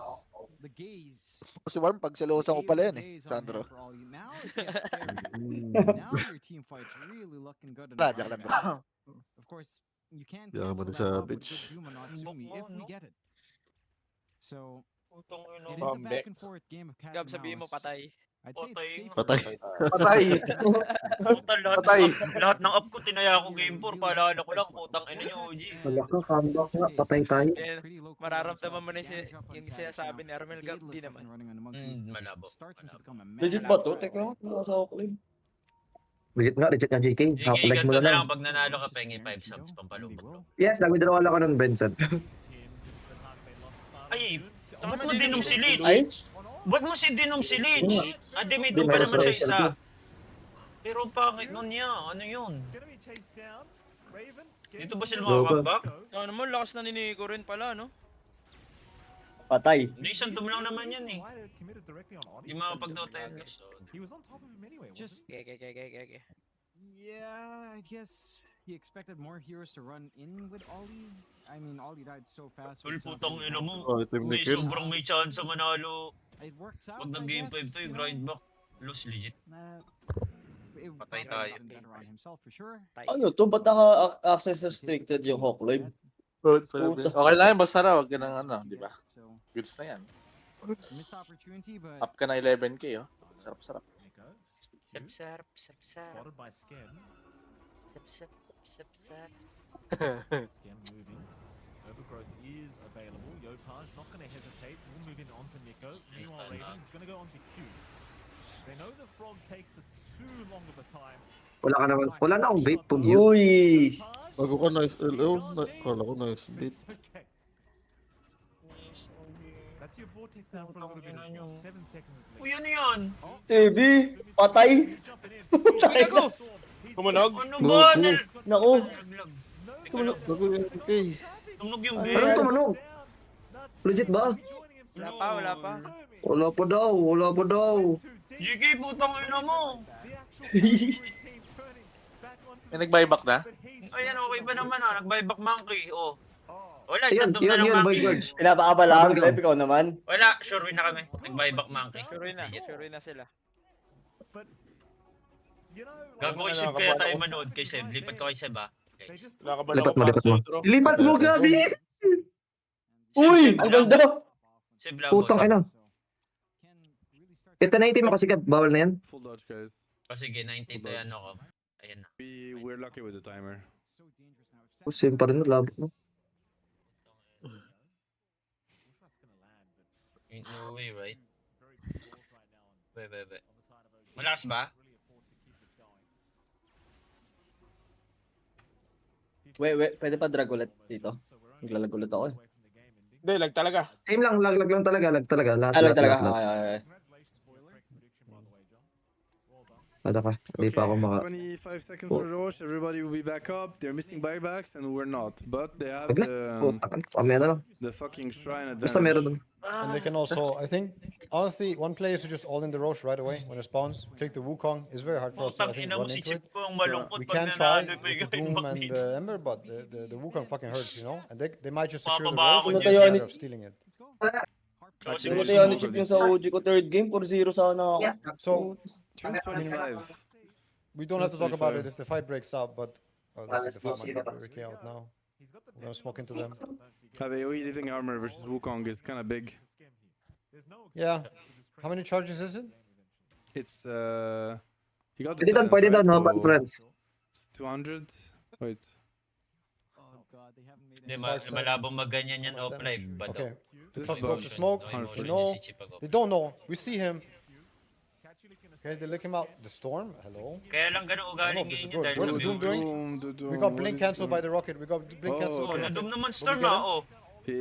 S1: the gaze.
S5: Si Worm, pag selosan ko pala yan eh,
S1: Gaze on
S5: Sandro.
S1: him for all you. Now it gets scary. Now your team fight's really looking good.
S5: Wala, joke lang, bro.
S1: Of course, you can
S2: Yeah,
S1: cancel
S2: but
S1: that love with
S2: savage.
S1: good Duma Natsumi if we
S3: no?
S1: get it. So
S3: Putang ina
S1: it is
S3: mo.
S1: a
S8: Comeback.
S1: back and forth game of cat
S9: Gab,
S1: and
S9: sabihin mo
S1: mouse.
S9: patay.
S1: I'd say it's
S3: Patay
S1: safer.
S3: nga.
S2: Patay.
S8: Patay tayo.
S9: Patay.
S3: Puta,
S9: Patay.
S3: lahat ng up ko tinaya ko game 4. Paalala ko lang, putang ina niyo, OG.
S4: Wala ka, comeback nga, patay tayo.
S9: Yan, mararamdaman mo na yung sinasabi ni Armel Gab, di naman.
S3: Malabo.
S7: Legit ba to? Teka lang, nasa ako lang.
S4: Legit nga, legit nga, JK.
S3: JK,
S4: Like
S3: ganito
S4: mo
S3: na
S4: na
S3: lang
S4: lang.
S3: pag nanalo ka, pengi 5 subs pampalubog.
S4: Yes, nag-withdrawal ako ng Benson.
S3: Ay, ba't mo dinom si Lich?
S7: Ay?
S3: Ba't mo si dinom si Lich? Ah, di may
S4: Hindi,
S3: doon pa
S4: meron
S3: naman
S4: sa
S3: siya isa.
S4: result
S3: Pero bakit nun niya? Ano yun?
S6: Gonna be chased down. Raven.
S3: Dito ba sila
S4: Local.
S3: makakambak?
S9: Ano mo, lakas na ni Nico rin pala, no?
S7: Patay.
S3: Hindi, isang tum lang naman yan eh. Di makapag-dota yan.
S6: He was on top of him anyway.
S1: Just
S9: Okay.
S1: yeah, I guess he expected more heroes to run in with Ollie. I mean, Ollie died so fast.
S3: Tol,
S1: with
S3: putang
S1: something
S3: ina mo.
S2: Oh, ito yung
S3: May
S2: Nikil.
S3: sobrang may chance sa manalo.
S1: It works out.
S3: Pag
S1: I
S3: nag-game 5
S1: guess,
S3: to,
S1: you
S3: grind
S1: know.
S3: back. Lose legit.
S1: It
S3: Patay
S1: probably
S3: tayo.
S1: would've been better on himself for sure.
S7: Ano to? Ba't naka-access restricted yung Hawk Live?
S5: Okay lang yan, basta raw, wag ka ng ano, di ba?
S1: So
S5: Goods na yan.
S1: missed opportunity, but
S5: Up ka na 11k, oh. Sarap-sarap.
S6: Nico.
S3: Sarap.
S6: Spotted by Skem.
S3: Sarap.
S6: Skem moving. Overgrowth is available. Yopaj not going to hesitate. Will move in onto Nico. Meanwhile, Raven is going to go onto Q. They know the frog takes a too long of a time.
S4: Wala ka naman, wala na akong vape from you.
S7: Uy!
S2: Bago ka nice LO, kala ko nice
S6: But
S2: beat.
S6: it's okay. That's your vortex down for a little bit as well. 7 seconds at
S3: Uy,
S6: least.
S3: ano yan?
S7: Sebi! Patay!
S3: Patay ko!
S8: Tumunog?
S3: Ano ba?
S7: Naku!
S3: Tumunog.
S2: Bago yung kay.
S3: Tumunog yung
S4: Anong
S3: game.
S4: tumunog? Legit ba?
S9: Wala pa.
S4: Wala pa daw.
S3: GK, putang ina mo.
S5: May nag-buyback na?
S3: Ayan, okay ba naman ah? Nag-buyback monkey. Oh. Wala,
S4: Ayun,
S3: isang dum na lang
S4: yun,
S3: monkey.
S4: Boy George.
S7: Pinapakabala ang Seb, ikaw naman.
S3: Wala, sure win na kami. Nag-buyback monkey.
S9: Sure na sila.
S6: But you know,
S3: Gago isip kaya tayo manood kay Seb. Lipat ko kay Seb ah.
S6: they
S3: Guys.
S6: just
S8: Nakabala
S4: Lipat
S8: ko
S4: mo,
S8: para
S4: lipat
S8: sa
S4: mo.
S8: intro.
S4: Lipat mo, Gabi!
S7: Uy!
S3: Seb
S7: Ang
S3: lang.
S7: ganda!
S3: Seb lang.
S4: Putang
S3: boss.
S4: ina. Ito na itim ako, sige, bawal na yan.
S10: Full dodge, guys.
S3: O sige, 90 to yan ako. Ayan na.
S10: We're lucky with the timer.
S4: Same pa rin na labo, no?
S3: Ain't no way, right? Wait. Malakas ba?
S7: Wait, pwede pa drag ulit dito? Naglalag ulit ako eh.
S8: Hindi, lag talaga.
S4: Same lang, lag lang talaga, lag talaga. Lahat,
S7: Alam
S4: lahat,
S7: talaga.
S4: lahat, lahat.
S7: Okay.
S4: Ano ka? Hindi pa ako maka...
S10: 25 seconds for Roche. Everybody will be back up. They're missing buybacks and we're not. But they have
S4: Wag na. Puta ka. Mamaya na lang.
S10: the fucking shrine
S4: Basta meron dun.
S11: And they can also, I think, honestly, one player should just all in the Roche right away when it spawns. Click the Wukong. It's very hard for us to, I
S3: Putang
S11: think,
S3: ina mo
S11: run
S3: si
S11: into
S3: Chip
S11: it.
S3: ko ang malungkot
S11: We
S3: pag
S11: can try
S3: nanalo pa
S11: with
S3: yung
S11: the Doom
S3: back
S11: and
S3: dito.
S11: the Ember, but the Wukong fucking hurts, you know? And they might just secure the
S3: Bababa ako
S11: Roche
S3: dyan.
S11: instead of stealing it.
S3: Kasi
S7: Yung
S3: gusto
S7: kaya
S3: mo.
S7: ni Chip yung sa OG ko third game, 4-0 sana ako.
S11: So,
S10: Trim's 25.
S11: we don't have to talk about it if the fight breaks out, but... Oh,
S4: Let's
S11: this is the
S4: go
S11: fight
S4: see
S11: might
S4: that.
S11: be breaking out now. We're gonna smoke into them.
S10: Have AoE living armor versus Wukong is kind of big.
S11: Yeah. How many charges is it?
S10: It's he got the
S4: Pwede doon, no?
S10: so
S4: Bad friends.
S10: it's 200. Wait.
S3: Hindi, malabong maganyan yan offline. But
S11: Okay.
S10: This
S11: Top
S10: is
S11: broke
S10: bugs.
S11: the smoke.
S3: no
S11: We
S3: emotion
S11: know.
S3: yung si Chip ako.
S11: They don't know. We see him. Okay, they lick him out. The storm. Hello.
S3: Kaya lang ganun ugaling
S11: this is
S3: ngayon
S11: good.
S3: dahil
S11: Where's
S3: sa
S11: the Doom
S3: viewers.
S11: doing? We got blink cancelled by the rocket. We got blink
S10: Oh,
S11: cancelled.
S3: Oh,
S10: okay.
S3: nadum naman
S11: Will
S3: storm
S11: we get
S3: ah.
S11: him?
S3: Oh.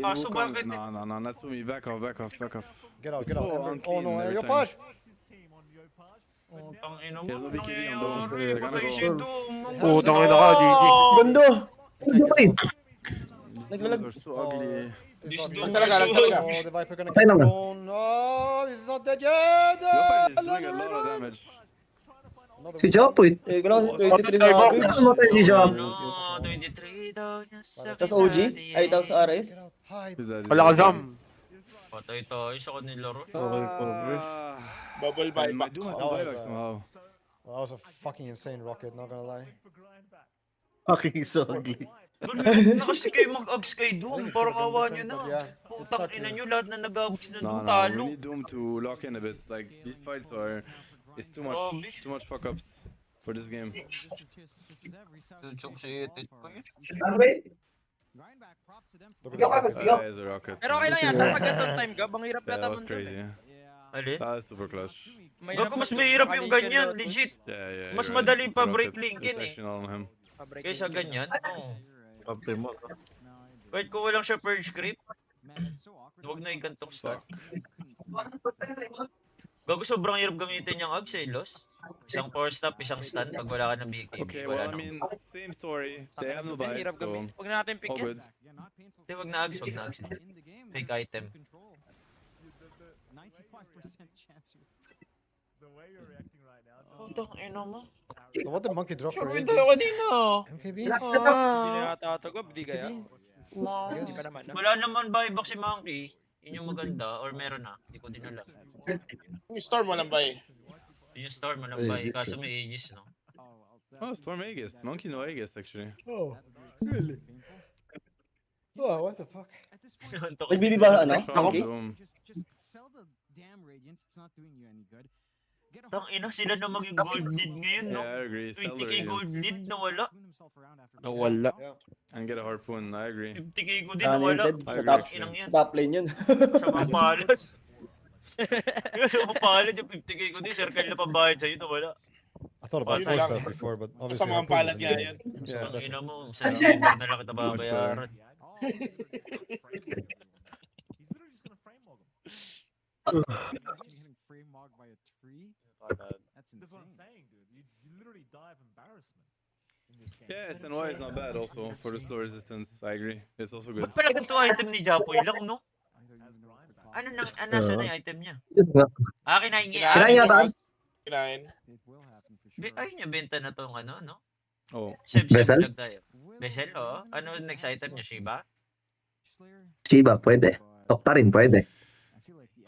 S3: Kaso bakit?
S10: No, Natsumi, back off.
S11: Get out,
S10: It's
S11: get out.
S10: so
S11: Ember. Oh
S10: unclean
S11: no,
S10: every
S11: Yo,
S10: time.
S11: Pash!
S3: Oh, tangina mo.
S10: There's no big killing on
S3: nangyayari?
S10: Dome. They're gonna
S3: Patay
S10: go.
S3: si Doom. Ang
S8: Putang
S3: ganda.
S8: ina ka, GG.
S7: Ganda!
S4: Ano ba yun?
S10: These dudes are so ugly.
S3: This
S11: It's
S3: Doom
S11: not-
S8: Talaga,
S3: is so...
S8: talaga.
S11: Oh, the Viper gonna
S4: Patay
S11: get
S4: naman.
S11: blown. Oh, he's not dead yet.
S10: Yopan is doing a lot of damage.
S11: Another
S4: Si Jopoy.
S7: Eh, kailangan si 23 sa akin.
S4: Ano matay si Job?
S3: No, 23 daw niya sa
S7: Tapos OG? Ay, tapos RS?
S11: Hide.
S10: Who's that?
S8: Wala ka Zam.
S3: Patay tayo sa kanila ro.
S8: Bubble
S10: My
S8: buyback.
S10: Doom has
S11: Oh,
S10: to buyback
S11: it's,
S10: somehow.
S11: Well, that was a fucking insane rocket, not gonna lie.
S2: Fucking so ugly.
S3: Na kasi kayo mag-ags kay Doom. Parang awa nyo na.
S11: But yeah,
S3: Putang ina nyo, lahat na nag-ags na
S10: No,
S3: Doom
S10: no, we
S3: talo.
S10: need Doom to lock in a bit. Like these fights are, it's too much fuck ups for this game.
S3: Chok si Etit ko yun.
S11: look at the rockets.
S10: That is a rocket.
S9: Pero okay lang yata pag ganun time ka, bang hirap
S10: Yeah,
S9: yata
S10: that was
S9: mo dun
S10: crazy.
S9: eh.
S3: Alin?
S10: That was super clutch.
S3: Gago mas mahirap yung ganyan, legit.
S10: Yeah,
S3: Mas
S10: you're right.
S3: madali
S10: It's
S3: pa
S10: a
S3: break
S10: rocket.
S3: linkin
S10: It's
S3: eh.
S10: actually not on him.
S3: Kaysa ganyan, oo.
S2: Kampi mo.
S3: Kahit kung walang siya purge creep, huwag na igantong start. Gago sobrang hirap gamitin yung ags eh, Los. Isang power stop, isang stun pag wala ka ng BKB.
S10: Okay, well,
S3: Wala
S10: I
S3: na.
S10: mean, same story. They have no
S9: Ang
S10: buys,
S9: hirap
S10: so
S9: gamitin. Huwag na natin
S10: all
S9: pick
S10: good.
S3: Hindi, wag na ags, wag na ags. Fake item.
S1: 95% chance.
S6: The way you're reacting right now.
S3: Putang ina mo.
S11: So what did Monkey drop for
S3: Sure,
S11: AD?
S3: tayo kanina.
S11: MKB?
S9: Hindi na yata ito, Gob. Di kaya.
S3: Wow.
S9: Hindi pa naman.
S3: Wala naman buyback si Monkey. Yun yung maganda, or meron na. Hindi ko din alam.
S8: Yung Storm walang bay.
S3: Yun yung Storm, walang buy. Kaso may Aegis, no?
S10: Oh, Storm Aegis. Monkey no Aegis, actually.
S11: Oh, really? Oh, what the fuck?
S3: Antok.
S7: Nagbibi ba, ano?
S10: Shot
S7: Monkey?
S10: Doom.
S1: Just sell the damn radiance. It's not doing you any good. Get a
S3: Tang ina sila na maging gold lead ngayon, no?
S10: Yeah, I agree. Sell the
S3: 20k gold
S10: Radiance.
S3: lead na wala.
S2: Nawala.
S10: And get a harpoon, I agree.
S3: 50k ko din
S7: Ano
S3: na
S7: yun,
S3: wala.
S7: Seb?
S10: I
S7: Sa
S10: agree,
S7: top,
S10: actually.
S3: Inang yan.
S7: top lane yun.
S3: Sa mapalad. Sa mapalad yung 50k ko din. Circle na pambayad sa'yo na wala.
S11: I thought about
S8: Yun
S11: force
S8: lang.
S11: that before, but
S8: Sa
S11: obviously
S8: mga
S11: harpoon
S8: palad
S11: is
S8: nga
S11: good.
S8: yan.
S11: Yeah,
S3: Ang
S11: better.
S3: ina mo, sa silver na lang kita babayaran.
S6: He's literally just gonna frame log him.
S1: Getting frame mogged by a tree. That's
S6: That's what I'm
S1: insane.
S6: saying, dude. You literally die of embarrassment in this game.
S10: Yeah, SNY is not bad also for the slow resistance. I agree. It's also good.
S3: Ba't pala ganito item ni Japoy lang, no?
S6: As Brian back.
S3: Nasa na yung item niya? Kinain niya.
S7: Kinain niya, Tan?
S8: Kinain.
S1: It will happen for sure.
S3: Ayun niya, benta na tong ano, no?
S10: Oh,
S3: Chef,
S7: Vessel?
S3: vlog tayo. Vessel, oo. Ano next item niya, Shiba?
S1: Slayer,
S7: Shiba, pwede. Octa rin, pwede.
S1: I feel like the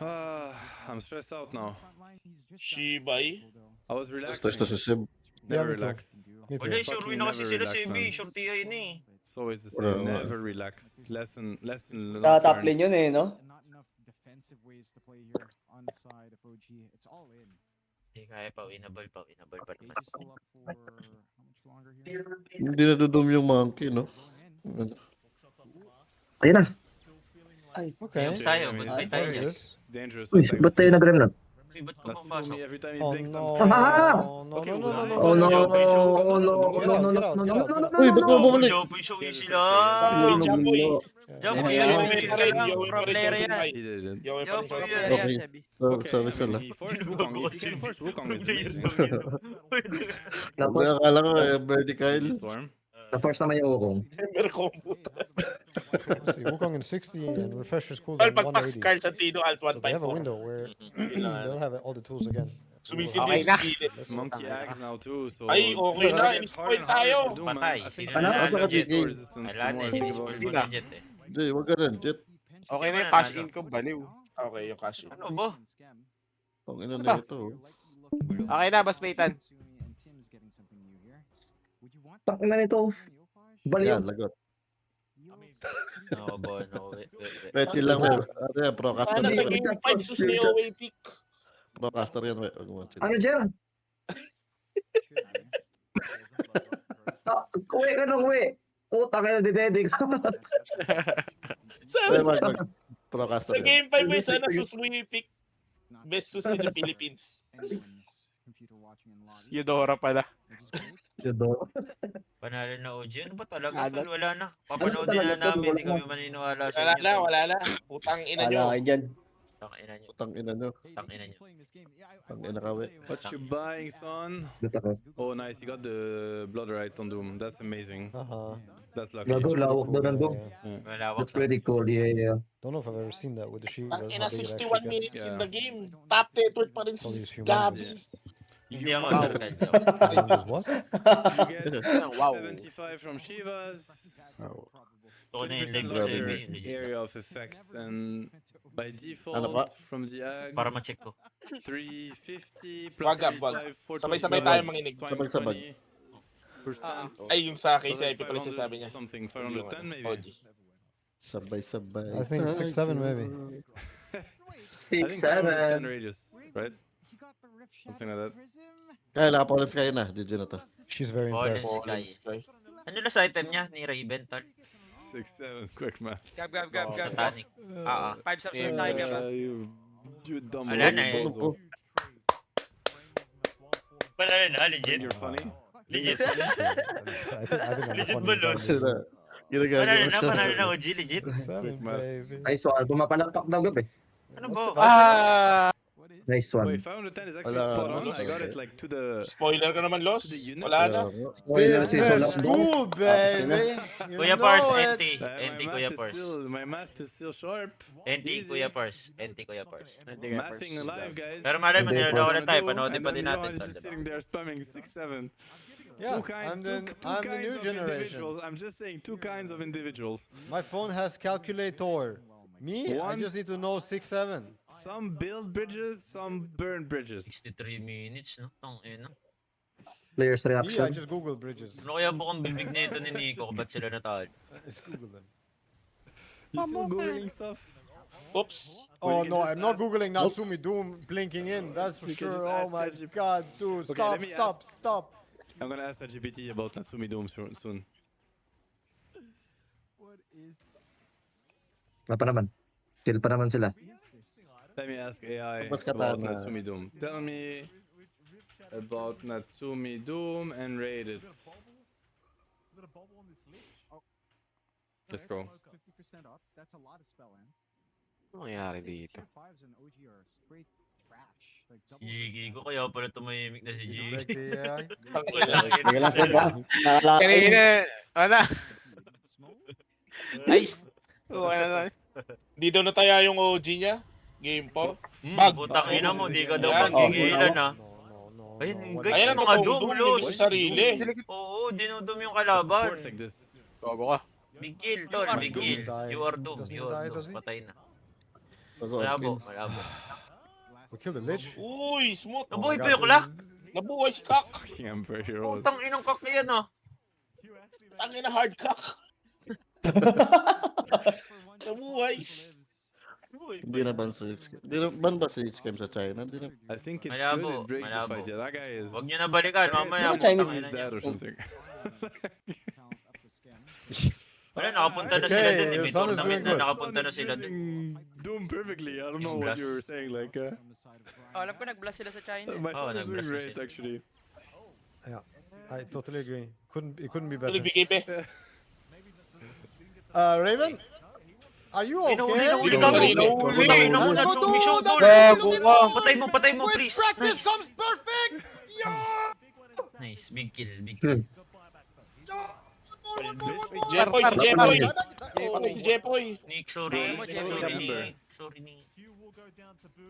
S10: I'm stressed out now.
S1: front line, he's just
S8: Shibay.
S10: I was
S2: Gusto ito si
S10: relaxing.
S2: Sib.
S10: Never
S11: me too.
S10: relax.
S11: Me too.
S3: Wala, sure
S10: Fucking
S3: na kasi
S10: never
S3: sila
S10: relax,
S3: si B.
S10: man.
S3: Sure TI na eh.
S10: It's always the same.
S2: Well,
S10: Never relax. Lesson.
S7: Sa
S10: not
S7: top
S10: learned.
S7: lane yun eh, no?
S1: not enough defensive ways to play here on the side of OG. It's all in.
S3: Hindi kaya pa, winnable pa
S1: Cage
S3: naman.
S1: is still up for how much longer here?
S2: Hindi nadudum yung monkey, no?
S1: Going in.
S7: Ayun na.
S11: Okay.
S3: Games tayo,
S10: I mean,
S3: goodbye
S10: it's
S3: tayo.
S11: What is this?
S10: Dangerous.
S7: Uy,
S10: attack.
S7: ba't tayo nag-remnant?
S3: Uy, ba't ka
S10: That's
S3: pumasok?
S10: me every time he
S11: Oh
S10: blinks.
S11: no.
S10: I'm
S11: No,
S10: Okay,
S11: no, no, no, no,
S7: Oh no,
S11: no.
S7: oh no, oh no,
S11: Get
S7: no,
S11: out,
S7: no,
S11: get
S7: no,
S11: out,
S7: no,
S11: get
S7: no,
S11: out,
S7: no,
S11: get out.
S7: no,
S2: Uy,
S7: no,
S2: ba't mo
S7: no.
S2: bumalik?
S3: Jopoy, showy sila.
S8: Japoy.
S3: Jopoy,
S8: Yawe
S3: Jopoy.
S8: pa rin. Yawe pa rin.
S9: Player
S8: Chosen
S9: yan.
S8: by.
S10: He didn't.
S8: Yawe pa rin.
S3: Jopoy
S8: Chosen
S3: yan.
S8: by.
S2: Okay.
S9: Sebi.
S10: Okay,
S2: Sorry
S10: I mean,
S2: sila.
S10: he forced Wukong. If he can force Wukong, it's amazing.
S7: Tapos,
S2: Akala ko Birdie Kyle.
S10: GG Storm.
S7: tapos naman yung Wukong.
S8: Member combo.
S11: Let's see, Wukong in 60 and refresher's cool
S8: Well,
S11: down
S8: pag Max
S11: 180.
S8: Carl Santino, alt
S11: So they have a
S8: 154.
S11: window where they'll have all the tools again.
S8: Sumisindi
S9: Okay
S8: yung
S9: na.
S8: skillet.
S10: Monkey Axe now too, so...
S8: Ay, okay
S10: it's
S8: na.
S10: gonna get
S8: In-spoil
S10: harder and harder
S8: tayo.
S10: to do, man.
S3: Patay.
S10: I think
S3: Sino
S7: Ano?
S10: the
S3: nanalo
S10: more
S3: dyan?
S10: slow resistance, the
S3: Wala
S10: more
S3: na,
S10: I think
S3: hindi
S10: about
S3: mo
S10: it.
S3: na jet eh.
S2: Hindi, wag ka rin, Jet.
S9: Okay na yung cash in ko, baliw.
S8: Okay, yung cash in.
S3: Ano ba?
S2: Ang ina na ito.
S9: Okay na, Boss Peyton.
S7: Takin na nito. Baliw.
S2: Yan, lagot.
S3: No, boy, no.
S2: Wait, chill lang. Ano yan, procaster
S8: Sana sa
S2: yan.
S8: game 5, sus na yung away pick.
S2: Procaster yan, wait. Wag mo, chill.
S7: Ano dyan? Uwi ka nung uwi. Utang na didede ka.
S2: Wait,
S8: Sa,
S2: procaster
S8: sa
S2: yan.
S8: game 5 ay sana sus mo yung pick. Best sus in the Philippines.
S9: Eudora pala.
S3: Panalo na OG. Ano ba talaga?
S9: Ano?
S3: Tol? Wala na. Papanood din na namin. Hindi kami maniniwala sa
S8: Wala
S3: inyo.
S8: na,
S3: tol.
S8: wala na. Utang ina nyo.
S7: Wala kayo dyan.
S3: Tangina nyo.
S2: Utang ina nyo.
S3: Tangina nyo.
S2: Tangina ka, we.
S10: What you buying, son?
S7: Dito ako.
S10: Oh, nice. You got the blood right on Doom. That's amazing.
S11: Uh-huh.
S10: That's lucky.
S7: Gago, lawak daw ng Doom.
S3: Wala
S7: That's pretty cool, yeah.
S11: Don't know if I've ever seen that with the shield.
S8: Ang
S11: That's
S8: ina,
S11: how big it
S8: 61
S11: actually gets.
S8: minutes in
S10: Yeah.
S8: the game. Top network pa rin
S11: All
S8: si
S11: these humans.
S8: Gabi.
S3: Hindi ako
S10: Wow.
S3: sarkad.
S11: Humans, what?
S10: You get
S9: Wow.
S10: 75 from Shivas.
S2: Oh.
S3: Ito na yung
S10: 20%
S3: live ko sa
S10: larger
S3: AB.
S10: area of effects, and by
S2: Ano ba?
S10: default from the Ags,
S3: Para ma-check ko.
S10: 350 plus
S8: Wag up, wag.
S10: 85, 425,
S8: Sabay-sabay tayo manginig.
S10: 20,
S2: Sabag-sabag.
S10: 20.
S8: Ay, yung sa
S10: So
S8: KCIP
S10: like
S8: pala sinasabi niya.
S10: something,
S8: Yung
S10: 510 maybe.
S8: OG.
S2: Sabay-sabay.
S11: I think 6-7 maybe.
S10: I think 510 radius, right? Something like that.
S2: Kaya nakapolan Sky na. GG na to.
S11: She's very
S3: Fallen
S11: impressed.
S3: Sky. Ano na sa item niya ni Raven, tol?
S10: 6-7, quick math.
S9: Gab.
S3: Titanic. Oo.
S9: 5 subs na tayo niya ba?
S10: You dumb
S3: Wala na eh.
S10: bozo.
S3: Wala na, legit.
S10: You're funny?
S3: Legit.
S11: I think I'm
S3: Legit
S11: funny
S3: ba,
S11: guy.
S3: Los?
S2: Ginagawa mo siya.
S3: Panalo na, OG, legit.
S11: 7, baby.
S4: Ay, so pumapalakpak daw gabi.
S3: Ano ba?
S4: Nice one.
S10: Wait, 510 is actually
S2: Wala,
S10: spot on.
S2: wala.
S10: I got it like to the...
S8: Spoiler ka naman, Los.
S10: To the unit.
S8: Wala na.
S4: Spoiler si Solak.
S11: School, baby. You
S3: Kuya
S11: know
S3: Pars,
S11: it.
S3: NT. NT, Kuya Pars.
S10: My math is still sharp.
S3: NT, Kuya Pars. NT, Kuya Pars.
S10: Mathing alive, guys.
S3: Pero malay mo,
S4: Hindi,
S3: nilalaw
S10: What
S3: na tayo.
S10: I'm gonna do,
S3: Panoodin
S10: and
S3: pa
S10: then
S3: din
S10: you know,
S3: natin,
S10: I'm
S3: tol.
S10: just
S3: Diba?
S10: sitting there spamming 6-7.
S11: Yeah,
S10: Two kinds of individuals.
S11: generation.
S10: I'm just saying two kinds of individuals.
S11: My phone has calculator. Me, I just need to know 6-7.
S10: Some build bridges, some burn bridges.
S3: 63 minutes, no? Tangina.
S11: Me,
S4: Players
S11: I
S4: reaction.
S11: just Google bridges.
S3: Ano kaya bukang bibig nito ni Nico? Ba't sila natalo?
S11: Just Google them.
S10: You still googling stuff?
S8: Oops.
S11: Oh
S10: you can
S11: no,
S10: just
S11: I'm not
S10: ask-
S11: googling Natsumi Doom blinking in. That's for
S10: We can
S11: sure.
S10: just
S11: Oh
S10: ask
S11: my
S10: ChatGPT.
S11: god, dude!
S10: Okay,
S11: Stop,
S10: let me
S11: stop,
S10: ask.
S11: stop!
S10: I'm gonna ask ChatGPT about Natsumi Doom soon.
S4: Wala pa naman. Chill pa naman sila.
S10: Let me ask AI
S2: Mas
S10: about
S2: katana.
S10: Natsumi Doom. Tell me about Natsumi Doom and rate it. Let's go.
S1: 50% up. That's a lot of spell in.
S9: Ano nangyari dito?
S1: Tier 5s and OG are straight trash. Like double
S3: Gigi ko kaya pala tumahimik na si Gigi.
S11: Like the AI.
S7: Sige lang, sir. Nakalaki.
S9: Kanina, wala.
S1: smoke.
S9: Nice. Wala na.
S8: Di daw nataya yung OG niya. Game 4.
S3: Putang ina mo, di ka daw
S8: Yan.
S3: magigilan ha.
S11: No.
S3: Ayun,
S11: What-
S3: guys,
S8: Ayan ang
S3: mga
S8: totoo
S3: doom,
S8: doom,
S3: Los.
S8: hindi ko sarili.
S3: Oo, dinudum yung
S10: Support
S3: kalaban.
S10: like this.
S9: Gogo ka.
S3: Big kill, tol, big kill. You are doomed, you are doomed. Patay na. Malabo, malabo.
S11: We killed the lich.
S8: Uy, smooth.
S3: Nabuhay pa yung klak.
S8: Nabuhay si Kak.
S10: Fucking Emperor Heroes.
S3: Putang inang kak na yan ah.
S8: Tangina hard Kak. Nabuhay.
S2: Hindi na ban sa H-Cam. Hindi na ban ba sa H-Cam sa China? Hindi na.
S10: I think it's
S3: Malabo,
S10: good. It breaks the
S3: malabo.
S10: fight. Yeah, that guy is.
S3: Huwag nyo na balikan, mamaya.
S7: Sino Chinese
S3: putang ina
S10: His
S3: niya.
S10: dad or something.
S3: Wala, nakapunta na sila
S11: Okay,
S3: dun. May
S11: your son is
S3: tournament
S11: doing
S3: na
S11: good.
S3: nakapunta na sila dun.
S10: Doom perfectly. I don't know
S3: Yung
S10: what
S3: blast.
S10: you were saying. Like,
S9: Oh, alam ko nag-blast sila sa China.
S10: my son is doing
S3: nag-blast na
S10: great
S3: sila.
S10: actually.
S11: I totally agree. It couldn't be better.
S8: Tuloy bigay be.
S11: Raven, are you okay?
S3: Nahuli
S8: Nahuli,
S3: ka mo.
S8: nahuli.
S3: Putang ina mo na,
S11: Let's go,
S3: sumishow
S11: dude.
S3: tol.
S9: Gago ka.
S3: Patay mo,
S11: With
S3: please.
S11: practice
S3: Nice.
S11: comes perfect.
S3: Nice, big kill, big kill.
S8: Jepoy, si Jepoy. Si Jepoy.
S3: Nick, sorry. Sorry,
S10: Remember.
S3: Nick. Sorry, Nick.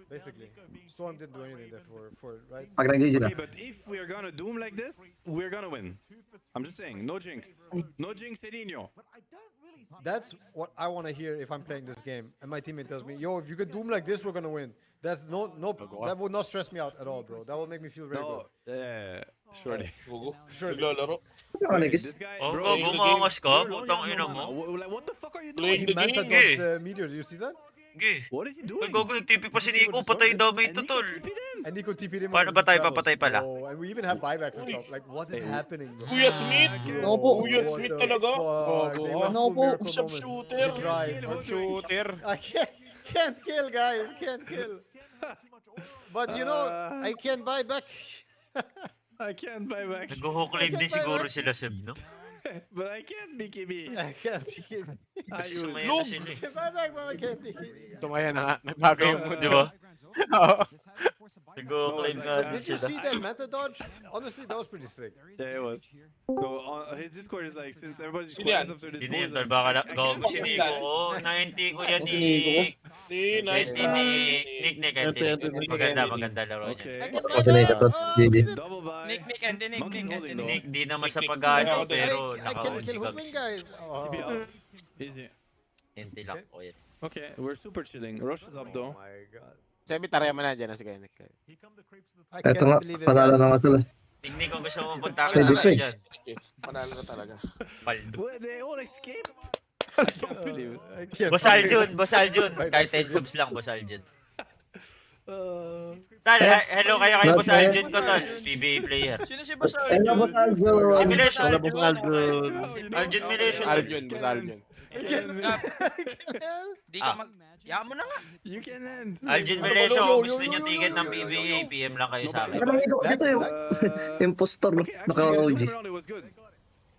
S11: Basically, Storm didn't do anything there for right.
S4: Pag nag-GG na.
S10: Okay, but if we're gonna Doom like this, we're gonna win. I'm just saying, no jinx. No jinx, Edinho.
S11: That's what I want to hear if I'm playing this game, and my teammate tells me, "Yo, if you could Doom like this, we're gonna win." That's no. That would not stress me out at all, bro. That will make me feel very
S10: No, yeah, surely.
S8: Gugu.
S11: Surely.
S8: Naglalaro.
S11: good.
S10: This guy,
S3: Oh,
S10: bro,
S3: gago,
S8: the
S3: mangas ka.
S10: you're
S3: Putang
S10: lonely
S3: ina
S10: on
S3: mo.
S10: mana. Like, what the fuck are you
S8: Playing
S10: doing?
S8: the
S11: He Manta
S8: game.
S11: dodged the meteor. Do you see that?
S3: Gi.
S10: What is he
S3: Ay,
S10: doing?
S3: gago, nag-TP pa si Nico. Patay damay
S10: And
S3: ito,
S10: he
S3: tol.
S10: got TP'd in.
S11: And Nico TP'd him.
S3: Paano
S11: over
S3: ba
S11: the
S3: tayo
S11: travels.
S3: papatay pala?
S11: Oh, and we even have buybacks and stuff. Like, what is happening, bro?
S8: Kuya Smith.
S7: No po.
S8: Kuya
S11: What
S8: Smith
S11: the
S8: talaga.
S11: fuck? They went
S7: No
S11: full
S7: po.
S11: miracle
S8: Bishop
S11: moment.
S8: shooter.
S11: They tried.
S9: Shooter.
S11: I can't kill, guys. Can't kill. But you know, I can buy back.
S10: I can't buy back.
S3: Nag-hook-claim din siguro sila, Seb, no?
S10: But I can't, BKB.
S11: I can't kill.
S3: Kasi
S10: Ayun.
S3: sumaya na sila eh.
S11: Buy back, but I can't kill.
S9: Tumaya na nga. Nagbago yung mood.
S3: Di ba?
S9: Oo.
S3: Nag-hook-claim
S10: No,
S3: nga
S11: Did
S3: din
S11: you
S3: sila.
S11: see that meta dodge? Honestly, that was pretty sick.
S10: Yeah, it was. No, his Discord is like, since everybody's
S8: Sino yan?
S10: quiet after this
S3: Sino yan,
S10: pause,
S3: tol? Baka gago si Nico. Oh, 90 ko yan,
S7: Si Nico.
S3: Nick.
S8: Nice
S3: Nick, Nick. Maganda laro niya.
S10: Okay.
S4: Okay na ito. GG.
S10: Double buy.
S9: Nick, Andy, Nick,
S10: Monkey's
S9: Nick,
S10: holding
S9: Andy.
S10: though.
S3: Nick, di naman sa
S8: Nick,
S3: pag-ano,
S8: Nick.
S3: pero
S11: I can
S3: naka-OG
S11: kill
S3: kami.
S11: Hooping, guys.
S10: TP
S11: Oh.
S10: out. Easy.
S3: Intilak ko yan.
S10: Okay, we're super chilling. Rush is up though.
S11: my god.
S9: Sabi, taraya mo na dyan na si Nick.
S11: I
S4: Ito
S11: can't
S4: nga,
S11: believe it.
S4: panalo
S11: guys.
S4: na nga sila.
S3: Nick, kung gusto mo punta ka
S4: Pwede
S3: na
S4: pa eh.
S3: dyan.
S8: eh. Panalo na talaga.
S3: Paldo.
S10: What? They all escape? I can't believe it.
S11: I can't
S3: Boss Aljun. Kahit 10 subs lang, Boss Aljun. Tal, hello kayo kay Boss Aljun ko, Tal. PBA player.
S9: Sino si Boss
S4: Hello, Boss Aljo.
S3: Si Milesio.
S2: Wala Boss Aldrin.
S3: Aljun Milesio.
S8: Aljun, Boss Aljun.
S9: Di ka mag... Yaan mo na nga.
S10: You can end.
S3: Aljun Milesio, kung gusto nyo ticket ng PBA, PM lang kayo sa akin.
S4: Parang ito kasi ito yung impostor, no?
S10: Okay, actually,
S4: Naka-OG.
S10: this time around it was good.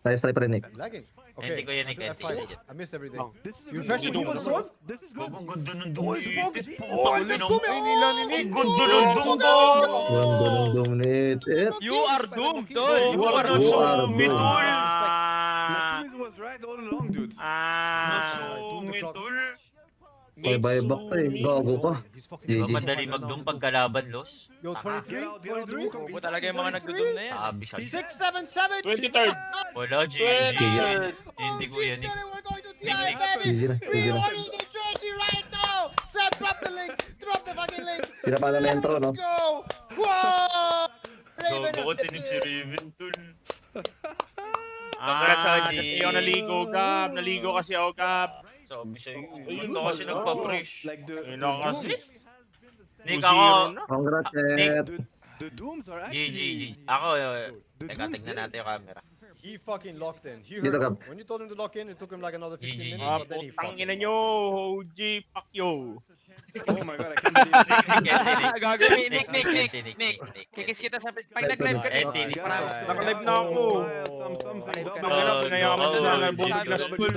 S4: Tayo sa pa rin, Nick.
S11: Lagging.
S3: Hindi ko yan,
S11: I
S3: Nick.
S11: I missed everything.
S10: This is
S11: You
S10: good.
S11: refresh me, what's wrong?
S10: This is good.
S3: Ang ganda ng
S11: Oh, it's
S3: dumit.
S11: focus. Oh, it's a zoom in.
S3: Ang ganda ng dumbo.
S4: Ganda ng dominate.
S9: You are doomed, tol.
S3: You are not
S4: You
S3: so
S4: are doomed.
S3: mitol.
S10: Natsumis was right all along, dude.
S3: Not so mitol.
S4: May buyback pa eh. Gago ka.
S11: He's fucking
S3: Di ba
S4: GG.
S3: madali mag-doom pag kalaban, Los?
S11: Yo, 23? 23?
S9: Huwag talaga yung mga nagdudum na yan.
S3: Sabi sa
S11: 6, 7, 7.
S8: 23rd.
S3: Wala, GG.
S8: 23rd.
S3: Hindi ko yan.
S11: We're going to
S3: Nick,
S11: TI,
S3: Nick.
S11: baby.
S4: Easy na. Easy na.
S11: in New Jersey right now. Seth, drop the link. Drop the fucking link.
S4: Tira pa na intro, no?
S11: Let's go. Wow.
S3: Gago ko, tinig si Raven, tol. Congrats, Haji.
S9: Iyo, naligo, Gab. Naligo kasi ako, Gab.
S3: Sabi sa'yo, ito kasi nagpa-presh.
S10: Like the
S9: kasi.
S3: Nick,
S9: Zero
S3: ako,
S9: na.
S4: Congrats,
S3: Nick.
S4: Seth.
S10: the dooms are
S3: GG.
S10: actually.
S3: Ako,
S10: The
S3: teka,
S10: dooms
S3: tignan
S10: dead.
S3: natin yung camera.
S11: He fucking locked in. He
S4: Dito,
S11: heard
S4: Gab.
S11: when you told him to lock in, it took him like another 15
S3: GG.
S11: minutes,
S9: Ah,
S11: but then he
S9: putang
S11: fucking
S9: ina nyo. OG, fuck you.
S10: Oh my god, I can't believe this.
S9: Gagawin, Nick. Kikis kita sa... Pag nag-live ka, Nick.
S3: Nick.
S9: Naka-live na ako.
S10: Something.
S9: Pinayaman na sana ng buong na school.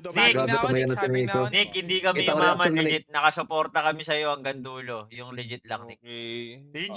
S3: Nick,
S4: Grabe to may si Nico.
S3: Nick, hindi kami
S4: Ito,
S3: umaman.
S4: reaction mo,
S3: Legit, nakasuporta kami sa'yo hanggang dulo. Yung legit lang, Nick.
S9: Okay.
S3: Thank